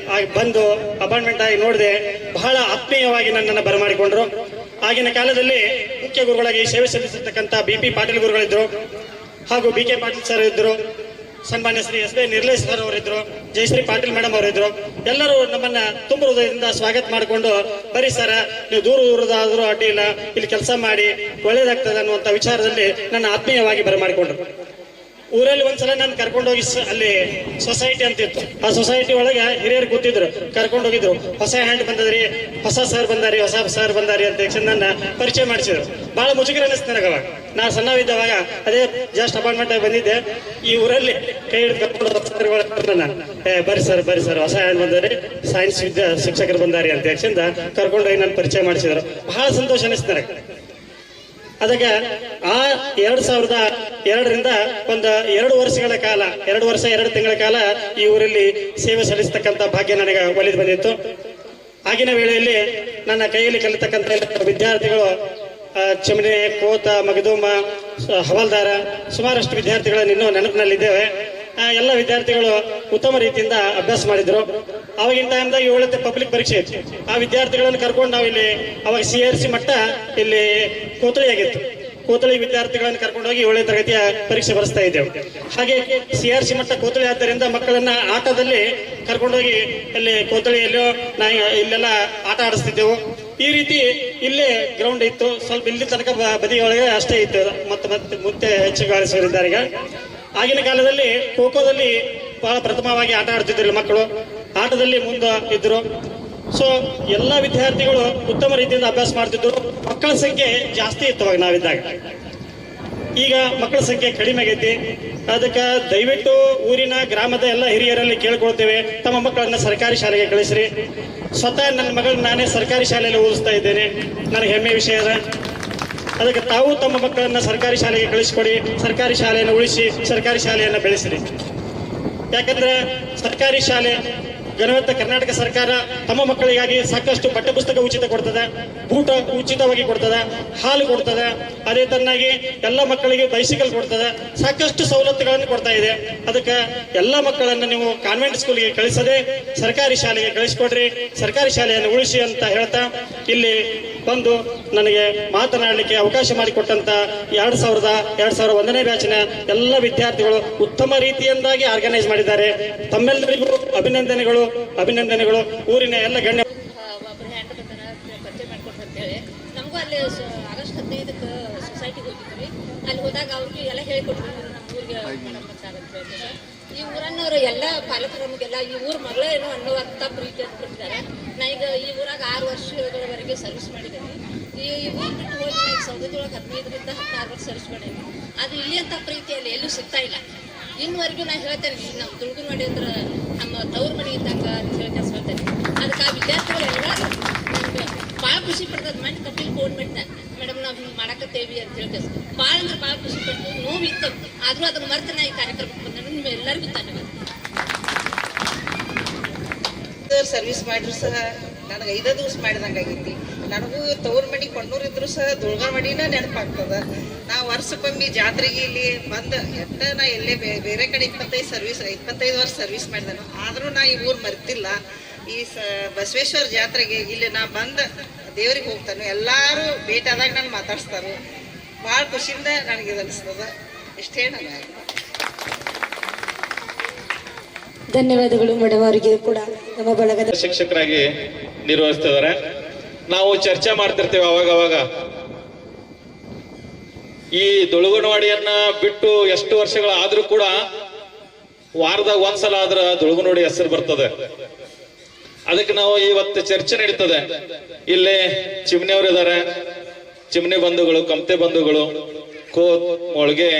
ಬಂದು ಅಪಾಯಿಂಟ್ಮೆಂಟ್ ಆಗಿ ನೋಡಿದೆ. ಬಹಳ ಆತ್ಮೀಯವಾಗಿ ನನ್ನನ್ನು ಬರಮಾಡಿಕೊಂಡ್ರು. ಆಗಿನ ಕಾಲದಲ್ಲಿ ಮುಖ್ಯ ಗುರುಗಳಾಗಿ ಸೇವೆ ಸಲ್ಲಿಸಿರ್ತಕ್ಕಂಥ BP ಪಾಟೀಲ್ ಗುರುಗಳಿದ್ರು, ಹಾಗೂ BK ಪಾಟೀಲ್ ಸರ್ ಇದ್ರು, ಸನ್ಮಾನ್ಯ ಶ್ರೀ SB ನಿರ್ಲೇಶ್ ಸರ್ ಅವರಿದ್ರು, ಜಯಶ್ರೀ ಪಾಟೀಲ್ ಮೇಡಮ್ ಅವರಿದ್ರು. ಎಲ್ಲರೂ ನಮ್ಮನ್ನ ತುಂಬ ಹೃದಯದಿಂದ ಸ್ವಾಗತ ಮಾಡಿಕೊಂಡು, ಬರೀ ಸರ ನೀವು ದೂರದಾದ್ರೂ ಅಡ್ಡಿ ಇಲ್ಲ, ಇಲ್ಲಿ ಕೆಲಸ ಮಾಡಿ ಒಳ್ಳೇದಾಗ್ತದೆ ಅನ್ನುವಂಥ ವಿಚಾರದಲ್ಲಿ ನನ್ನ ಆತ್ಮೀಯವಾಗಿ ಬರಮಾಡಿಕೊಂಡ್ರು. ಊರಲ್ಲಿ ಒಂದ್ಸಲ ನಾನು ಕರ್ಕೊಂಡೋಗಿ ಅಲ್ಲಿ ಸೊಸೈಟಿ ಅಂತಿತ್ತು. ಆ ಸೊಸೈಟಿ ಒಳಗೆ ಹಿರಿಯರು ಕೂತಿದ್ರು, ಕರ್ಕೊಂಡು ಹೋಗಿದ್ರು. ಹೊಸ ಹ್ಯಾಂಡ್ ಬಂದದ್ರಿ, ಹೊಸ ಸರ್ ಬಂದಾರಿ, ಹೊಸ ಸರ್ ಬಂದಾರಿ ಅಂತ ನನ್ನ ಪರಿಚಯ ಮಾಡಿಸಿದ್ರು. ಬಹಳ ಮುಜುಗರ ಅನಿಸ್ತು ನನಗೆ. ಅವಾಗ ನಾ ಸಣ್ಣವಿದ್ದವಾಗ ಅದೇ ಜಸ್ಟ್ ಅಪಾಯಿಂಟ್ಮೆಂಟ್ ಆಗಿ ಬಂದಿದ್ದೆ. ಈ ಊರಲ್ಲಿ ಕೈ ಹಿಡಿದು ಕರ್ಕೊಂಡು ಬರ್ರಿ ಸರ್ ಹೊಸ ಹ್ಯಾಂಡ್ ಬಂದರಿ, ಸೈನ್ಸ್ ಶಿಕ್ಷಕರು ಬಂದಾರಿ ಅಂತ ಕರ್ಕೊಂಡೋಗಿ ನಾನು ಪರಿಚಯ ಮಾಡಿಸಿದ್ರು. ಬಹಳ ಸಂತೋಷ ಅನಿಸ್ತು ನನಗೆ. ಅದಕ್ಕೆ ಆ 2002ರಿಂದ ಒಂದು 2 ವರ್ಷಗಳ ಕಾಲ, 2 ವರ್ಷ 2 ತಿಂಗಳ ಕಾಲ ಈ ಊರಲ್ಲಿ ಸೇವೆ ಸಲ್ಲಿಸ್ತಕ್ಕಂಥ ಭಾಗ್ಯ ನನಗೆ ಒಲಿದು ಬಂದಿತ್ತು. ಆಗಿನ ವೇಳೆಯಲ್ಲಿ ನನ್ನ ಕೈಯಲ್ಲಿ ಕಲಿತಕ್ಕಂಥ ವಿದ್ಯಾರ್ಥಿಗಳು ಚಮನೆ, ಕೋತ, ಮಗದೂಮ, ಹವಾಲ್ದಾರ ಸುಮಾರಷ್ಟು ವಿದ್ಯಾರ್ಥಿಗಳನ್ನು ಇನ್ನೂ ನೆನಪಿನಲ್ಲಿದ್ದೇವೆ. ಎಲ್ಲ ವಿದ್ಯಾರ್ಥಿಗಳು ಉತ್ತಮ ರೀತಿಯಿಂದ ಅಭ್ಯಾಸ ಮಾಡಿದ್ರು. ಆವಾಗಿನ ಟೈಮ್ದಾಗ 7ನೇ ಪಬ್ಲಿಕ್ ಪರೀಕ್ಷೆ ಇತ್ತು. ಆ ವಿದ್ಯಾರ್ಥಿಗಳನ್ನು ಕರ್ಕೊಂಡು ನಾವು ಇಲ್ಲಿ ಅವಾಗ CRC ಮಟ್ಟ ಇಲ್ಲಿ ಕೋತಳಿ ಆಗಿತ್ತು. ಕೋತಳಿ ವಿದ್ಯಾರ್ಥಿಗಳನ್ನು ಕರ್ಕೊಂಡೋಗಿ 7ನೇ ತರಗತಿಯ ಪರೀಕ್ಷೆ ಬರೆಸ್ತಾ ಇದ್ದೇವೆ. ಹಾಗೆ CRC ಮಟ್ಟ ಕೋತಳಿ ಆದ್ದರಿಂದ ಮಕ್ಕಳನ್ನ ಆಟದಲ್ಲಿ ಕರ್ಕೊಂಡೋಗಿ ಇಲ್ಲಿ ಕೋತಳಿಯಲ್ಲೋ ಇಲ್ಲೆಲ್ಲ ಆಟ ಆಡಿಸ್ತಿದ್ದೆವು. ಈ ರೀತಿ ಇಲ್ಲೇ ಗ್ರೌಂಡ್ ಇತ್ತು. ಸ್ವಲ್ಪ ಇಲ್ಲಿ ತನಕ ಬದಿಯೊಳಗೆ ಅಷ್ಟೇ ಇತ್ತು. ಮತ್ತೆ ಮುಂದೆ ಹೆಚ್ಚು ಗಳಿಸೋರಿದ್ದಾರೆ. ಈಗ ಆಗಿನ ಕಾಲದಲ್ಲಿ ಖೋಖೋದಲ್ಲಿ ಬಹಳ ಪ್ರಥಮವಾಗಿ ಆಟ ಆಡ್ತಿದ್ರು ಮಕ್ಕಳು. ಆಟದಲ್ಲಿ ಮುಂದೆ ಇದ್ರು. ಸೊ ಎಲ್ಲ ವಿದ್ಯಾರ್ಥಿಗಳು ಉತ್ತಮ ರೀತಿಯಿಂದ ಅಭ್ಯಾಸ ಮಾಡ್ತಿದ್ರು. ಮಕ್ಕಳ ಸಂಖ್ಯೆ ಜಾಸ್ತಿ ಇತ್ತು ಅವಾಗ ನಾವಿದ್ದಾಗ. ಈಗ ಮಕ್ಕಳ ಸಂಖ್ಯೆ ಕಡಿಮೆ ಆಗೈತಿ. ಅದಕ್ಕೆ ದಯವಿಟ್ಟು ಊರಿನ ಗ್ರಾಮದ ಎಲ್ಲ ಹಿರಿಯರಲ್ಲಿ ಕೇಳ್ಕೊಳ್ತೇವೆ, ತಮ್ಮ ಮಕ್ಕಳನ್ನ ಸರ್ಕಾರಿ ಶಾಲೆಗೆ ಕಳಿಸ್ರಿ. ಸ್ವತಃ ನನ್ನ ಮಗಳನ್ನ ನಾನೇ ಸರ್ಕಾರಿ ಶಾಲೆಯಲ್ಲಿ ಓದಿಸ್ತಾ ಇದ್ದೇನೆ. ನನಗೆ ಹೆಮ್ಮೆ ವಿಷಯ ಅದ. ಅದಕ್ಕೆ ತಾವು ತಮ್ಮ ಮಕ್ಕಳನ್ನ ಸರ್ಕಾರಿ ಶಾಲೆಗೆ ಕಳಿಸ್ಕೊಡಿ. ಸರ್ಕಾರಿ ಶಾಲೆಯನ್ನು ಉಳಿಸಿ, ಸರ್ಕಾರಿ ಶಾಲೆಯನ್ನು ಬೆಳೆಸಿರಿ. ಯಾಕಂದ್ರೆ ಸರ್ಕಾರಿ ಶಾಲೆ ಘನವಂತ ಕರ್ನಾಟಕ ಸರ್ಕಾರ ತಮ್ಮ ಮಕ್ಕಳಿಗಾಗಿ ಸಾಕಷ್ಟು ಪಠ್ಯಪುಸ್ತಕ ಉಚಿತ ಕೊಡ್ತದೆ, ಊಟ ಉಚಿತವಾಗಿ ಕೊಡ್ತದೆ, ಹಾಲು ಕೊಡ್ತದೆ. ಅದೇ ತರನಾಗಿ ಎಲ್ಲ ಮಕ್ಕಳಿಗೆ ಬೈಸಿಕಲ್ ಕೊಡ್ತದೆ, ಸಾಕಷ್ಟು ಸವಲತ್ತುಗಳನ್ನು ಕೊಡ್ತಾ ಇದೆ. ಅದಕ್ಕೆ ಎಲ್ಲ ಮಕ್ಕಳನ್ನು ನೀವು ಕಾನ್ವೆಂಟ್ ಸ್ಕೂಲ್ಗೆ ಕಳಿಸದೆ ಸರ್ಕಾರಿ ಶಾಲೆಗೆ ಕಳಿಸ್ಕೊಡ್ರಿ, ಸರ್ಕಾರಿ ಶಾಲೆಯನ್ನು ಉಳಿಸಿ ಅಂತ ಹೇಳ್ತಾ ಇಲ್ಲಿ ಬಂದು ನನಗೆ ಮಾತನಾಡಲಿಕ್ಕೆ ಅವಕಾಶ ಮಾಡಿಕೊಟ್ಟಂತ 2001ನೇ ಬ್ಯಾಚಿನ ಎಲ್ಲ ವಿದ್ಯಾರ್ಥಿಗಳು ಉತ್ತಮ ರೀತಿಯಿಂದಾಗಿ ಆರ್ಗನೈಸ್ ಮಾಡಿದ್ದಾರೆ. ತಮ್ಮೆಲ್ಲರಿಗೂ ಅಭಿನಂದನೆಗಳು. ಊರಿನ ಎಲ್ಲ ಗಣ್ಯ ಒಬ್ಬರು ಹ್ಯಾಂಡ್ ಪರಿಚಯ ಮಾಡ್ಕೊಡ್ತಾರೆ ಅಂತೇಳಿ ನಮಗೂ ಅಲ್ಲಿ ಆಗಸ್ಟ್ 15ಕ್ಕೆ ಸೊಸೈಟಿಗೆ ಹೋಗಿದ್ವಿ. ಅಲ್ಲಿ ಹೋದಾಗ ಅವ್ರಿಗೆ ಎಲ್ಲ ಹೇಳಿಕೊಟ್ರು ನಮ್ಮ ಊರಿಗೆ ಅಂತ. ಈ ಊರನ್ನವರು ಎಲ್ಲ ಪಾಲಕರು ನಮಗೆಲ್ಲ ಈ ಊರ ಮಗಳೇನು ಅನ್ನುವಂಥ ಪ್ರೀತಿ ಅಂತ ಕೊಟ್ಟಿದ್ದಾರೆ. ನಾ ಈಗ ಈ ಊರಾಗ 6 ವರ್ಷಗಳವರೆಗೆ ಸರ್ವಿಸ್ ಮಾಡಿದ್ದೀನಿ. ಈ ಊರು ಬಿಟ್ಟು ಹೋಗಿ ನಾನು ಸೌದತ್ತಿಯೊಳಗೆ 15ರಿಂದ 16 ವರ್ಷ ಸರ್ವಿಸ್ ಮಾಡೀನಿ. ಅದು ಇಲ್ಲಿ ಅಂತ ಪ್ರೀತಿಯಲ್ಲಿ ಎಲ್ಲೂ ಸಿಗ್ತಾ ಇಲ್ಲ. ಇನ್ನುವರೆಗೂ ನಾನು ಹೇಳ್ತೇನೆ, ನಮ್ಮ ದುರ್ಗನವಾಡಿ ಅಂದ್ರೆ ನಮ್ಮ ತವ್ರ ಮನೆ ಇದ್ದಾಗ ಅಂತ ಹೇಳಿ ಕೆಲಸ ಹೇಳ್ತೇನೆ. ಅದಕ್ಕೆ ಆ ವಿದ್ಯಾರ್ಥಿಗಳು ಎಲ್ಲರೂ ನಮ್ಗೆ ಭಾಳ ಖುಷಿ ಪಡ್ತದೆ. ಮಣ್ಣು ಕಪ್ಪಿಗೆ ಫೋನ್ ಮಾಡಿದ್ದೆ, ಮೇಡಮ್ ನಾವು ಹಿಂಗೆ ಮಾಡಕತ್ತೇವಿ ಅಂತ ಹೇಳಿ ಕೆಲಸ ಭಾಳ ಅಂದ್ರೆ ಭಾಳ ಖುಷಿ ಪಟ್ಟು ನೋವಿತ್ತು. ಆದರೂ ಅದನ್ನು ಮರೆತು ನಾ ಈ ಕಾರ್ಯಕ್ರಮಕ್ಕೆ ಬಂದ ನಿಮ್ಮ ಎಲ್ಲರಿಗೂ ಧನ್ಯವಾದ. ಸರ್ವಿಸ್ ಮಾಡಿದ್ರು ಸಹ ನನಗೆ 5 ದಿವಸ ಮಾಡಿದಂಗೆ ಆಗೈತಿ. ನನಗೂ ತವ್ರ ಮನೆ ಕೊಂಡೂರಿದ್ರು ಸಹ ದುರ್ಗನವಾಡಿನ ನೆನಪಾಗ್ತದೆ. ನಾ ವರ್ಷಕ್ಕೊಮ್ಮೆ ಜಾತ್ರೆಗೆ ಇಲ್ಲಿ ಬಂದು ನಾ ಎಲ್ಲೇ ಬೇರೆ ಕಡೆ 25 ವರ್ಷ ಸರ್ವಿಸ್ ಮಾಡಿದೆ. ಆದರೂ ನಾ ಈ ಊರು ಮರ್ತಿಲ್ಲ. ಈ ಬಸವೇಶ್ವರ ಜಾತ್ರೆಗೆ ಇಲ್ಲಿ ನಾ ಬಂದು ದೇವ್ರಿಗೆ ಹೋಗ್ತಾನೆ. ಎಲ್ಲರೂ ಭೇಟಿ ಆದಾಗ ನಾನು ಮಾತಾಡಿಸ್ತಾರೆ. ಭಾಳ ಖುಷಿಯಿಂದ ನನಗೆ ಇದು ಅನಿಸ್ತದೆ. ಇಷ್ಟೇ ನನಗೆ. ಧನ್ಯವಾದಗಳು ಮೇಡಮ್ ಅವರಿಗೆ ಕೂಡ ನಮ್ಮ ಬಳಗದ ಶಿಕ್ಷಕರಾಗಿ ನಿರ್ವಹಿಸ್ತಿದ್ದಾರೆ. ನಾವು ಚರ್ಚೆ ಮಾಡ್ತಿರ್ತೇವೆ ಅವಾಗ ಈ ದುಳುಗುನವಾಡಿಯನ್ನ ಬಿಟ್ಟು ಎಷ್ಟು ವರ್ಷಗಳಾದ್ರೂ ಕೂಡ ವಾರದಾಗ ಒಂದ್ಸಲ ಆದ್ರ ದುಳುಗುನವಾಡಿ ಹೆಸರು ಬರ್ತದೆ. ಅದಕ್ಕೆ ನಾವು ಇವತ್ತು ಚರ್ಚೆ ನಡೀತದೆ. ಇಲ್ಲಿ ಚಿಮ್ನಿಯವರು ಇದ್ದಾರೆ, ಚಿಮ್ನಿ ಬಂಧುಗಳು, ಕಮತೆ ಬಂಧುಗಳು, ಮೊಳ್ಗೆ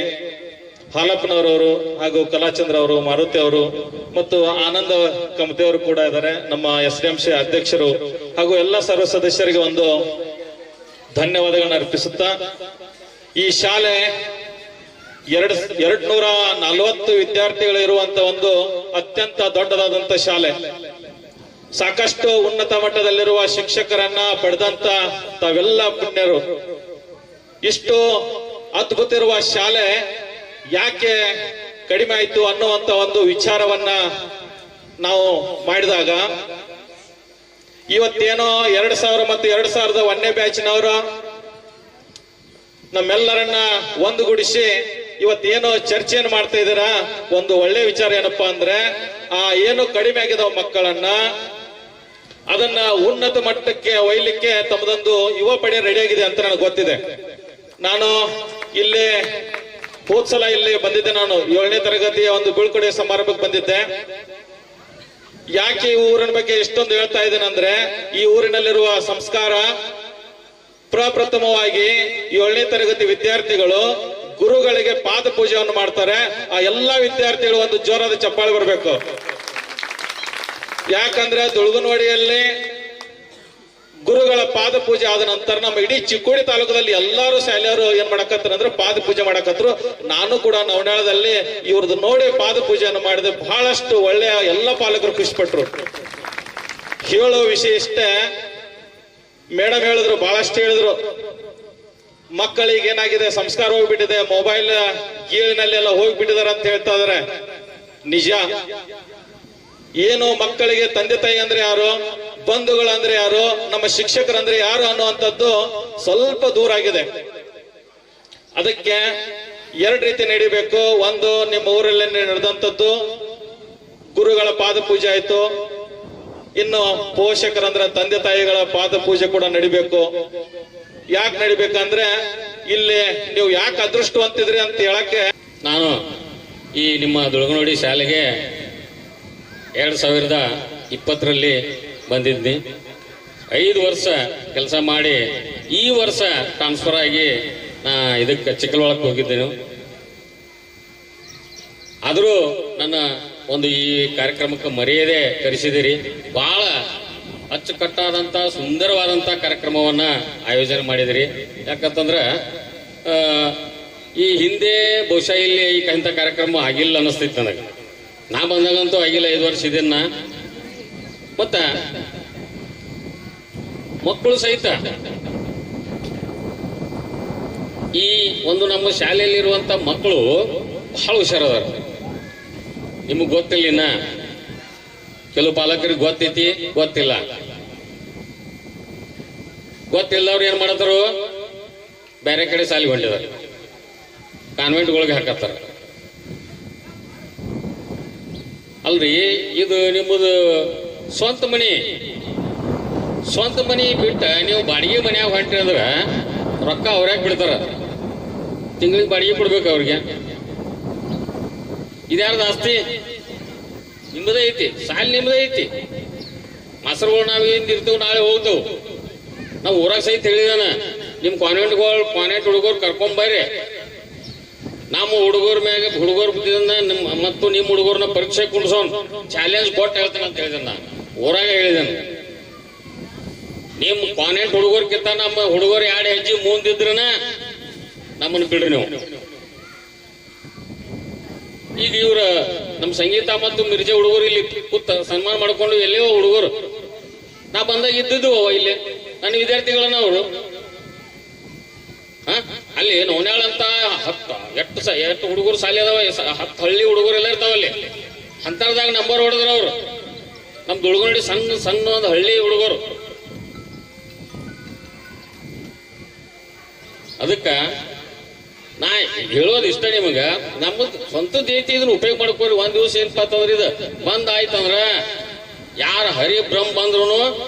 ಹಾಲಪ್ಪನವರವರು ಹಾಗೂ ಕಲಾಚಂದ್ರ ಅವರು, ಮಾರುತಿ ಅವರು ಮತ್ತು ಆನಂದ ಕಮತೆಯವರು ಕೂಡ ಇದ್ದಾರೆ. ನಮ್ಮ SDMC ಅಧ್ಯಕ್ಷರು ಹಾಗೂ ಎಲ್ಲ ಸರ್ವ ಸದಸ್ಯರಿಗೆ ಒಂದು ಧನ್ಯವಾದಗಳನ್ನ ಅರ್ಪಿಸುತ್ತಾ, ಈ ಶಾಲೆ 240 ವಿದ್ಯಾರ್ಥಿಗಳು ಇರುವಂತ ಒಂದು ಅತ್ಯಂತ ದೊಡ್ಡದಾದಂತ ಶಾಲೆ. ಸಾಕಷ್ಟು ಉನ್ನತ ಮಟ್ಟದಲ್ಲಿರುವ ಶಿಕ್ಷಕರನ್ನ ಪಡೆದಂತ ತಾವೆಲ್ಲ ಪುಣ್ಯರು. ಇಷ್ಟು ಅದ್ಭುತ ಇರುವ ಶಾಲೆ ಯಾಕೆ ಕಡಿಮೆ ಆಯ್ತು ಅನ್ನುವಂತ ಒಂದು ವಿಚಾರವನ್ನ ನಾವು ಮಾಡಿದಾಗ, ಇವತ್ತೇನೋ 2000 ಮತ್ತು 2001ನೇ ಬ್ಯಾಚಿನವರು ನಮ್ಮೆಲ್ಲರನ್ನ ಒಂದುಗೂಡಿಸಿ ಇವತ್ತೇನೋ ಚರ್ಚೆಯನ್ನು ಮಾಡ್ತಾ ಇದ್ದೀರಾ. ಒಂದು ಒಳ್ಳೆ ವಿಚಾರ ಏನಪ್ಪಾ ಅಂದ್ರೆ, ಏನು ಕಡಿಮೆ ಆಗಿದಾವ ಮಕ್ಕಳನ್ನ ಅದನ್ನ ಉನ್ನತ ಮಟ್ಟಕ್ಕೆ ಒಯ್ಲಿಕ್ಕೆ ತಮ್ಮದೊಂದು ಯುವ ಪಡೆ ರೆಡಿ ಆಗಿದೆ ಅಂತ ನನಗೆ ಗೊತ್ತಿದೆ. ನಾನು ಇಲ್ಲಿ ಹೋದ್ಸಲ ಇಲ್ಲಿ ಬಂದಿದ್ದೆ. ನಾನು 7ನೇ ತರಗತಿಯ ಒಂದು ಬೀಳ್ಕೊಡುಗೆ ಸಮಾರಂಭಕ್ಕೆ ಬಂದಿದ್ದೆ. ಯಾಕೆ ಈ ಊರಿನ ಬಗ್ಗೆ ಇಷ್ಟೊಂದು ಹೇಳ್ತಾ ಇದ್ದೇನೆ ಅಂದ್ರೆ, ಈ ಊರಿನಲ್ಲಿರುವ ಸಂಸ್ಕಾರ ಪ್ರಪ್ರಥಮವಾಗಿ 7ನೇ ತರಗತಿ ವಿದ್ಯಾರ್ಥಿಗಳು ಗುರುಗಳಿಗೆ ಪಾದ ಪೂಜೆಯನ್ನು ಮಾಡ್ತಾರೆ. ಆ ಎಲ್ಲಾ ವಿದ್ಯಾರ್ಥಿಗಳು ಒಂದು ಜೋರಾದ ಚಪ್ಪಾಳೆ ಬರಬೇಕು. ಯಾಕಂದ್ರೆ ದುಳುಗುನವಾಡಿಯಲ್ಲಿ ಗುರುಗಳ ಪಾದ ಪೂಜೆ ಆದ ನಂತರ ನಮ್ಮ ಇಡೀ ಚಿಕ್ಕೋಡಿ ತಾಲೂಕದಲ್ಲಿ ಎಲ್ಲಾರು ಶಾಲೆಯವರು ಏನ್ ಮಾಡಕತ್ತಾರ ಅಂದ್ರೆ ಪಾದ ಪೂಜೆ ಮಾಡಕತ್ರು. ನಾನು ಕೂಡ ನವನಾಳದಲ್ಲಿ ಇವ್ರದ್ದು ನೋಡಿ ಪಾದ ಪೂಜೆಯನ್ನು ಮಾಡಿದೆ. ಬಹಳಷ್ಟು ಒಳ್ಳೆಯ ಎಲ್ಲ ಪಾಲಕರು ಖುಷಿಪಟ್ರು. ಹೇಳೋ ವಿಷಯ ಇಷ್ಟೇ. ಮೇಡಮ್ ಹೇಳಿದ್ರು, ಬಹಳಷ್ಟು ಹೇಳಿದ್ರು, ಮಕ್ಕಳಿಗೆ ಏನಾಗಿದೆ, ಸಂಸ್ಕಾರ ಹೋಗ್ಬಿಟ್ಟಿದೆ, ಮೊಬೈಲ್ ಗೀಳಿನಲ್ಲೆಲ್ಲ ಹೋಗ್ಬಿಟ್ಟಿದಾರೆ ಅಂತ ಹೇಳ್ತಾ ಇದಾರೆ. ನಿಜ. ಏನು ಮಕ್ಕಳಿಗೆ ತಂದೆ ತಾಯಿ ಅಂದ್ರೆ ಯಾರು, ಬಂಧುಗಳಂದ್ರೆ ಯಾರು, ನಮ್ಮ ಶಿಕ್ಷಕರಂದ್ರೆ ಯಾರು ಅನ್ನುವಂಥದ್ದು ಸ್ವಲ್ಪ ದೂರ ಆಗಿದೆ. ಅದಕ್ಕೆ ಎರಡು ರೀತಿ ನಡಿಬೇಕು. ಒಂದು, ನಿಮ್ಮ ಊರಲ್ಲಿ ನಡೆದಂಥದ್ದು ಗುರುಗಳ ಪಾದ ಪೂಜೆ ಆಯ್ತು. ಇನ್ನು ಪೋಷಕರಂದ್ರೆ ತಂದೆ ತಾಯಿಗಳ ಪಾದ ಪೂಜೆ ಕೂಡ ನಡಿಬೇಕು. ಯಾಕೆ ನಡಿಬೇಕಂದ್ರೆ ಇಲ್ಲಿ ನೀವು ಯಾಕೆ ಅದೃಷ್ಟವಂತಿದ್ರಿ ಅಂತ ಹೇಳಕ್ಕೆ, ನಾನು ಈ ನಿಮ್ಮ ದುಳಗನೋಡಿ ಶಾಲೆಗೆ 2020ರಲ್ಲಿ ಬಂದಿದ್ನಿ. 5 ವರ್ಷ ಕೆಲಸ ಮಾಡಿ ಈ ವರ್ಷ ಟ್ರಾನ್ಸ್ಫರ್ ಆಗಿ ನಾ ಇದಕ್ಕೆ ಚಿಕ್ಕಲೊಳಕ್ಕೆ ಹೋಗಿದ್ದೇನೆ. ಆದರೂ ನನ್ನ ಒಂದು ಈ ಕಾರ್ಯಕ್ರಮಕ್ಕೆ ಮರ್ಯಾದೆ ಕರೆಸಿದಿರಿ. ಬಹಳ ಅಚ್ಚುಕಟ್ಟಾದಂಥ ಸುಂದರವಾದಂಥ ಕಾರ್ಯಕ್ರಮವನ್ನು ಆಯೋಜನೆ ಮಾಡಿದಿರಿ. ಯಾಕಂತಂದ್ರೆ ಈ ಹಿಂದೆ ಬಹುಶಃ ಇಲ್ಲಿ ಇಂಥ ಕಾರ್ಯಕ್ರಮ ಆಗಿಲ್ಲ ಅನ್ನಿಸ್ತಿತ್ತು ನನಗೆ. ನಾ ಬಂದಾಗಂತೂ ಆಗಿಲ್ಲ, 5 ವರ್ಷ ಇದನ್ನ. ಮತ್ತ ಮಕ್ಕಳು ಸಹಿತ ಈ ಒಂದು ನಮ್ಮ ಶಾಲೆಯಲ್ಲಿರುವಂಥ ಮಕ್ಕಳು ಬಹಳ ಹುಷಾರದಾರ. ನಿಮಗೆ ಗೊತ್ತಿಲ್ಲ, ಇನ್ನ ಕೆಲವು ಪಾಲಕರಿಗೆ ಗೊತ್ತೈತಿ, ಗೊತ್ತಿಲ್ಲ. ಗೊತ್ತಿಲ್ಲವ್ರು ಏನ್ ಮಾಡತ್ತಾರು, ಬೇರೆ ಕಡೆ ಸಾಲಿ ಹೊಂಟಿದಾರೆ, ಕಾನ್ವೆಂಟ್ಗಳಿಗೆ ಹಾಕತ್ತಾರ. ಅಲ್ರಿ, ಇದು ನಿಮ್ಮದು ಸ್ವಂತ ಮನಿ ಬಿಟ್ಟ ನೀವು ಬಾಡಿಗೆ ಮನ್ಯಾಗ ಹೊಂಟ್ರಿ ಅಂದ್ರ ರೊಕ್ಕ ಅವ್ರ್ಯಾಗ ಬಿಡ್ತಾರ. ತಿಂಗಳಿಗೆ ಬಾಡಿಗೆ ಕೊಡ್ಬೇಕು ಅವ್ರಿಗೆ. ಇದ್ಯಾರ್ದು ಆಸ್ತಿ? ನಿಮ್ಮದೇ ಐತಿ, ಸಾಲಿ ನಿಮ್ಮದೇ ಐತಿ. ಮಾಸ್ತರ್ಗಳು ನಾವು ಏನ್ ಇರ್ತೇವೆ, ನಾಳೆ ಹೋಗ್ತೇವೆ. ನಾವು ಊರಾಗ ಸಹಿತ ಹೇಳಿದಾನ, ನಿಮ್ಮ ಕಾನ್ವೆಂಟ್ ಹುಡುಗರು ಕರ್ಕೊಂಬರ್ರಿ. ನಮ್ಮ ಹುಡುಗರ ಮ್ಯಾಗ ಹುಡುಗರು ಮತ್ತು ನಿಮ್ಮ ಹುಡುಗರನ್ನ ಪರೀಕ್ಷೆ ಕುಡ್ಸೋನ್ ಚಾಲೆಂಜ್ ಕೊಟ್ಟು ಹೇಳ್ತಾನೆ ಅಂತ ಹೇಳಿದ. ನಾನು ಊರಾಗ ಹೇಳಿದಾನ, ನಿಮ್ಮ ಕಾನ್ವೆಂಟ್ ಹುಡುಗರ್ಕಿಂತ ನಮ್ಮ ಹುಡುಗರು 2 ಹೆಜ್ಜೆ ಮುಂದಿದ್ರನ ನಮ್ಮನ್ನು ಬಿಡ್ರಿ ನೀವು. ಈಗ ಇವ್ರ ನಮ್ಮ ಸಂಗೀತ ಮತ್ತು ಮಿರ್ಜೆ ಹುಡುಗರು ಇಲ್ಲಿ ಕೂತ ಸನ್ಮಾನ ಮಾಡ್ಕೊಂಡು ಎಲ್ಲೋ ಹುಡುಗರು ನಾ ಬಂದಾಗ ಇದ್ದಿದ್ದು ಇಲ್ಲಿ ನನ್ನ ವಿದ್ಯಾರ್ಥಿಗಳನ್ನ ಅವರು ಅಲ್ಲಿ ನೋನ್ಯಾಳ ಅಂತ 8 ಹುಡುಗರು ಸಾಲಿ ಅದಾವ, 10 ಹಳ್ಳಿ ಹುಡುಗರು ಎಲ್ಲ ಇರ್ತಾವಲ್ಲಿ. ಅಂತರದಾಗ ನಂಬರ್ ಹೊಡೆದ್ರ ಅವ್ರು. ನಮ್ ದುಳ್ಗೊಂಡಿ ಸಣ್ಣ ಒಂದು ಹಳ್ಳಿ ಹುಡುಗರು. ಅದಕ್ಕ ನಾ ಹೇಳೋದು ಇಷ್ಟ ನಿಮಗ, ನಮ್ಮದು ಸ್ವಂತದ ಐತಿ, ಇದನ್ನ ಉಪಯೋಗ ಮಾಡ್ಕೋರಿ. 1 ದಿವಸ ಏನಪ್ಪಾ ಅಂತಂದ್ರೆ ಇದು ಬಂದ್ ಆಯ್ತಂದ್ರ ಯಾರ ಹರಿ ಬ್ರಹ್ಮ ಬಂದ್ರು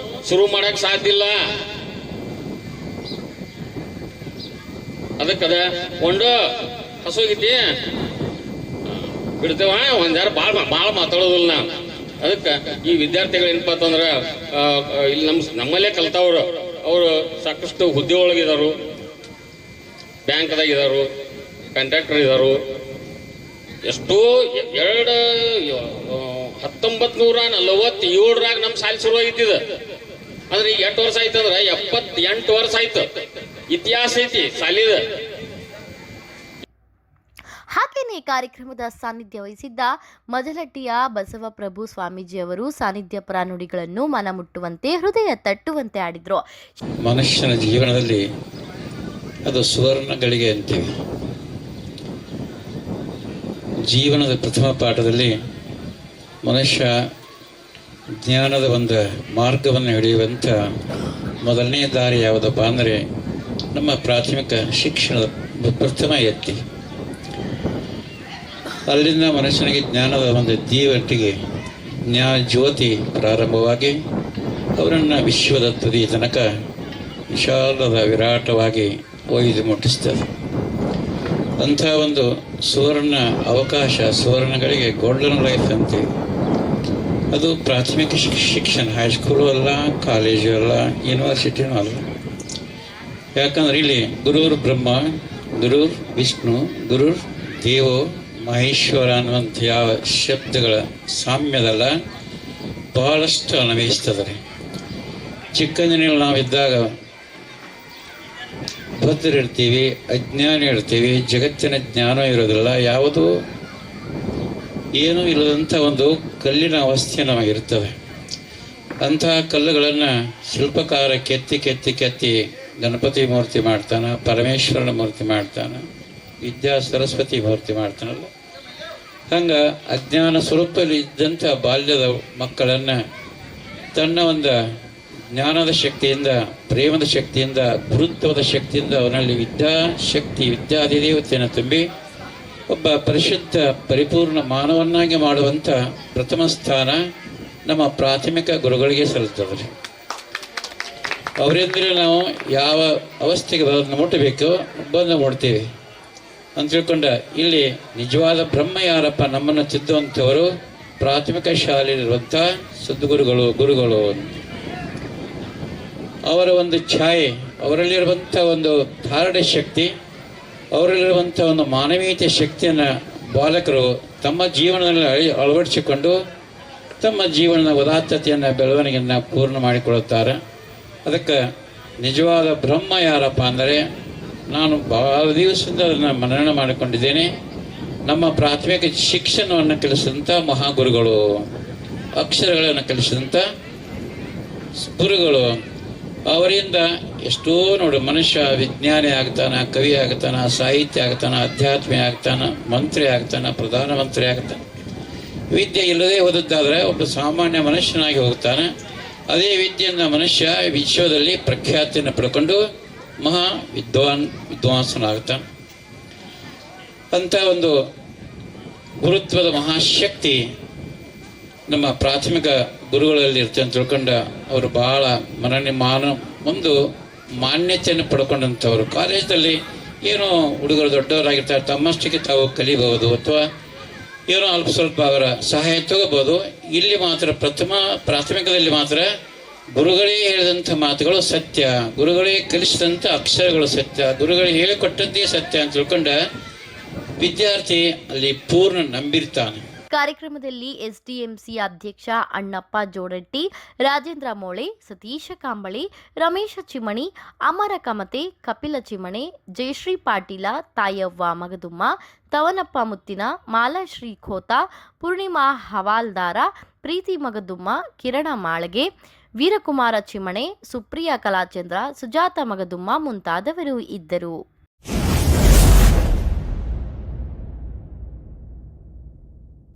ಶುರು ಮಾಡಕ್ ಸಾಧ್ಯ ಇಲ್ಲ. ಅದಕ್ಕದ ಒಂದು ಹಸೋಗಿದ್ದಿ ಬಿಡ್ತೇವ, ಒಂದ್ಯಾರು ಭಾಳ ಮಾತಾಡೋದಿಲ್ಲ ನಾ. ಅದಕ್ಕೆ ಈ ವಿದ್ಯಾರ್ಥಿಗಳು ಏನಪ್ಪಾ ಅಂತಂದ್ರ ಇಲ್ಲಿ ನಮ್ಮಲ್ಲೇ ಕಲ್ತವ್ರು, ಅವರು ಸಾಕಷ್ಟು ಹುದ್ದೆ ಒಳಗಿದಾರು, ಬ್ಯಾಂಕ್ದಾಗ ಇದಾರು, ಕಾಂಟ್ರಾಕ್ಟರ್ ಇದಾರು. ಎಷ್ಟೋ 1947ರಾಗ ನಮ್ಮ ಸಾಲಿ ಶುರುವಾಗಿದ್ದ. ಅಂದ್ರೆ ಈಗ 8 ವರ್ಷ ಆಯ್ತಂದ್ರ 78 ವರ್ಷ ಆಯ್ತು. ಇತಿಹಾಸ ಐತಿ ಸಾಲಿದ. ಹಾಗೇನೇ ಕಾರ್ಯಕ್ರಮದ ಸಾನ್ನಿಧ್ಯ ವಹಿಸಿದ್ದ ಮಜಲಟ್ಟಿಯ ಬಸವಪ್ರಭು ಸ್ವಾಮೀಜಿಯವರು ಸಾನ್ನಿಧ್ಯ ನುಡಿಗಳನ್ನು ಮನಮುಟ್ಟುವಂತೆ, ಹೃದಯ ತಟ್ಟುವಂತೆ ಆಡಿದ್ರು. ಮನುಷ್ಯನ ಜೀವನದಲ್ಲಿ ಅದು ಸುವರ್ಣ ಗಳಿಗೆ ಅಂತೀವಿ. ಜೀವನದ ಪ್ರಥಮ ಪಾಠದಲ್ಲಿ ಮನುಷ್ಯ ಜ್ಞಾನದ ಒಂದು ಮಾರ್ಗವನ್ನು ಹಿಡಿಯುವಂಥ ಮೊದಲನೇ ದಾರಿ ಯಾವುದಪ್ಪ ಅಂದರೆ ನಮ್ಮ ಪ್ರಾಥಮಿಕ ಶಿಕ್ಷಣದ ಪ್ರಥಮ ಎತ್ತಿ. ಅಲ್ಲಿಂದ ಮನುಷ್ಯನಿಗೆ ಜ್ಞಾನದ ಒಂದು ದೀವಟ್ಟಿಗೆ ಜ್ಞಾನ ಜ್ಯೋತಿ ಪ್ರಾರಂಭವಾಗಿ ಅವರನ್ನು ವಿಶ್ವದ ತುದಿ ತನಕ ವಿಶಾಲದ ವಿರಾಟವಾಗಿ ಒಯ್ದು ಮುಟ್ಟಿಸ್ತದೆ. ಅಂಥ ಒಂದು ಸುವರ್ಣ ಅವಕಾಶ, ಸುವರ್ಣಗಳಿಗೆ ಗೋಲ್ಡನ್ ಲೈಫ್ ಅಂತೀವಿ. ಅದು ಪ್ರಾಥಮಿಕ ಶಿಕ್ಷಣ, ಹೈಸ್ಕೂಲು ಅಲ್ಲ, ಕಾಲೇಜು ಅಲ್ಲ, ಯೂನಿವರ್ಸಿಟಿನೂ ಅಲ್ಲ. ಯಾಕಂದ್ರೆ ಇಲ್ಲಿ ಗುರುರ್ ಬ್ರಹ್ಮ, ಗುರುರ್ ವಿಷ್ಣು, ಗುರುರ್ ದೇವೋ ಮಹೇಶ್ವರ ಅನ್ನುವಂಥ ಯಾವ ಶಬ್ದಗಳ ಸಾಮ್ಯದಲ್ಲ, ಬಹಳಷ್ಟು ಅನ್ವಯಿಸ್ತದೆ. ಚಿಕ್ಕಂದಿನಲ್ಲಿ ನಾವಿದ್ದಾಗ ಭದ್ರಿರ್ತೀವಿ, ಅಜ್ಞಾನ ಇರ್ತೀವಿ, ಜಗತ್ತಿನ ಜ್ಞಾನ ಇರೋದಿಲ್ಲ, ಯಾವುದೂ ಏನೂ ಇಲ್ಲದಂಥ ಒಂದು ಕಲ್ಲಿನ ಅವಸ್ಥೆ ನಮಗಿರ್ತದೆ. ಅಂತಹ ಕಲ್ಲುಗಳನ್ನು ಶಿಲ್ಪಕಾರ ಕೆತ್ತಿ ಗಣಪತಿ ಮೂರ್ತಿ ಮಾಡ್ತಾನೆ, ಪರಮೇಶ್ವರನ ಮೂರ್ತಿ ಮಾಡ್ತಾನೆ, ವಿದ್ಯಾ ಸರಸ್ವತಿ ಮೂರ್ತಿ ಮಾಡ್ತಾನಲ್ಲ. ಹಂಗೆ ಅಜ್ಞಾನ ಸ್ವರೂಪದಲ್ಲಿ ಇದ್ದಂಥ ಬಾಲ್ಯದ ಮಕ್ಕಳನ್ನು ತನ್ನ ಒಂದು ಜ್ಞಾನದ ಶಕ್ತಿಯಿಂದ, ಪ್ರೇಮದ ಶಕ್ತಿಯಿಂದ, ಗುರುತ್ವದ ಶಕ್ತಿಯಿಂದ ಅವನಲ್ಲಿ ವಿದ್ಯಾಧಿದೇವತೆಯನ್ನು ತುಂಬಿ ಒಬ್ಬ ಪರಿಶುದ್ಧ ಪರಿಪೂರ್ಣ ಮಾನವನ್ನಾಗಿ ಮಾಡುವಂಥ ಪ್ರಥಮ ಸ್ಥಾನ ನಮ್ಮ ಪ್ರಾಥಮಿಕ ಗುರುಗಳಿಗೆ ಸಲ್ಲುತ್ತದೆ. ಅವರಿಂದಲೇ ನಾವು ಯಾವ ಅವಸ್ಥೆಗೆ ಮುಟ್ಟಬೇಕು ಬಂದು ಮುಡ್ತೀವಿ ಅಂತ ತಿಳ್ಕೊಂಡ ಇಲ್ಲಿ ನಿಜವಾದ ಬ್ರಹ್ಮ ಯಾರಪ್ಪ ನಮ್ಮನ್ನು ತಿದ್ದುವಂಥವರು ಪ್ರಾಥಮಿಕ ಶಾಲೆಯಲ್ಲಿರುವಂಥ ಗುರುಗಳು. ಅವರ ಒಂದು ಛಾಯೆ, ಅವರಲ್ಲಿರುವಂಥ ಒಂದು ಧಾರಣೆ ಶಕ್ತಿ, ಅವರಲ್ಲಿರುವಂಥ ಒಂದು ಮಾನವೀಯತೆ ಶಕ್ತಿಯನ್ನು ಬಾಲಕರು ತಮ್ಮ ಜೀವನದಲ್ಲಿ ಅಳವಡಿಸಿಕೊಂಡು ತಮ್ಮ ಜೀವನದ ಉದಾತ್ತತೆಯನ್ನು ಬೆಳವಣಿಗೆಯನ್ನು ಪೂರ್ಣ ಮಾಡಿಕೊಳ್ಳುತ್ತಾರೆ. ಅದಕ್ಕೆ ನಿಜವಾದ ಬ್ರಹ್ಮ ಯಾರಪ್ಪ ಅಂದರೆ ನಾನು ಬಹಳ ದಿವಸದಿಂದ ಅದನ್ನು ಮನನ ಮಾಡಿಕೊಂಡಿದ್ದೇನೆ. ನಮ್ಮ ಪ್ರಾಥಮಿಕ ಶಿಕ್ಷಣವನ್ನು ಕಲಿಸಿದಂಥ ಮಹಾಗುರುಗಳು, ಅಕ್ಷರಗಳನ್ನು ಕಲಿಸಿದಂಥ ಗುರುಗಳು. ಅವರಿಂದ ಎಷ್ಟೋ ನೋಡಿ ಮನುಷ್ಯ ವಿಜ್ಞಾನಿ ಆಗ್ತಾನೆ, ಕವಿ ಆಗ್ತಾನೆ, ಸಾಹಿತ್ಯ ಆಗ್ತಾನೆ, ಆಧ್ಯಾತ್ಮಿ ಆಗ್ತಾನೆ, ಮಂತ್ರಿ ಆಗ್ತಾನೆ, ಪ್ರಧಾನಮಂತ್ರಿ ಆಗ್ತಾನೆ. ವಿದ್ಯೆ ಇಲ್ಲದೆ ಹೋದದ್ದಾದರೆ ಒಬ್ಬ ಸಾಮಾನ್ಯ ಮನುಷ್ಯನಾಗಿ ಹೋಗ್ತಾನೆ. ಅದೇ ವಿದ್ಯೆಯಿಂದ ಮನುಷ್ಯ ವಿಶ್ವದಲ್ಲಿ ಪ್ರಖ್ಯಾತಿಯನ್ನು ಪಡ್ಕೊಂಡು ಮಹಾ ವಿದ್ವಾಂಸನಾಗ್ತಾನೆ. ಅಂಥ ಒಂದು ಗುರುತ್ವದ ಮಹಾಶಕ್ತಿ ನಮ್ಮ ಪ್ರಾಥಮಿಕ ಗುರುಗಳಲ್ಲಿ ಇರ್ತದೆ ಅಂತ ತಿಳ್ಕೊಂಡು ಅವರು ಭಾಳ ಒಂದು ಮಾನ್ಯತೆಯನ್ನು ಪಡ್ಕೊಂಡಂಥವ್ರು. ಕಾಲೇಜಲ್ಲಿ ಏನೋ ಹುಡುಗರು ದೊಡ್ಡವರಾಗಿರ್ತಾರೆ, ತಮ್ಮಷ್ಟಕ್ಕೆ ತಾವು ಕಲಿಬಹುದು ಅಥವಾ ಏನೋ ಅಲ್ಪ ಸ್ವಲ್ಪ ಅವರ ಸಹಾಯ ತಗೋಬೋದು. ಇಲ್ಲಿ ಮಾತ್ರ ಪ್ರಾಥಮಿಕದಲ್ಲಿ ಮಾತ್ರ ಗುರುಗಳೇ ಹೇಳಿದಂಥ ಮಾತುಗಳು ಸತ್ಯ, ಗುರುಗಳೇ ಕಲಿಸಿದಂಥ ಅಕ್ಷರಗಳು ಸತ್ಯ, ಗುರುಗಳೇ ಹೇಳಿಕೊಟ್ಟದ್ದೇ ಸತ್ಯ ಅಂತ ತಿಳ್ಕೊಂಡ ವಿದ್ಯಾರ್ಥಿ ಅಲ್ಲಿ ಪೂರ್ಣ ನಂಬಿರ್ತಾನೆ. ಕಾರ್ಯಕ್ರಮದಲ್ಲಿ ಎಸ್ಡಿಎಂಸಿ ಅಧ್ಯಕ್ಷ ಅಣ್ಣಪ್ಪ ಜೋಡಟ್ಟಿ, ರಾಜೇಂದ್ರ ಮೋಳೆ, ಸತೀಶ ಕಾಂಬಳಿ, ರಮೇಶ ಚಿಮಣಿ, ಅಮರ ಕಮತೆ, ಕಪಿಲ ಚಿಮಣೆ, ಜಯಶ್ರೀ ಪಾಟೀಲ, ತಾಯವ್ವ ಮಗದುಮ್ಮ, ತವನಪ್ಪ ಮುತ್ತಿನ, ಮಾಲಾಶ್ರೀ ಖೋತಾ, ಪೂರ್ಣಿಮಾ ಹವಾಲ್ದಾರ, ಪ್ರೀತಿ ಮಗದುಮ್ಮ, ಕಿರಣ ಮಾಳಗೆ, ವೀರಕುಮಾರ ಚಿಮಣೆ, ಸುಪ್ರಿಯಾ ಕಲಾಚಂದ್ರ, ಸುಜಾತ ಮಗದುಮ್ಮ ಮುಂತಾದವರು ಇದ್ದರು.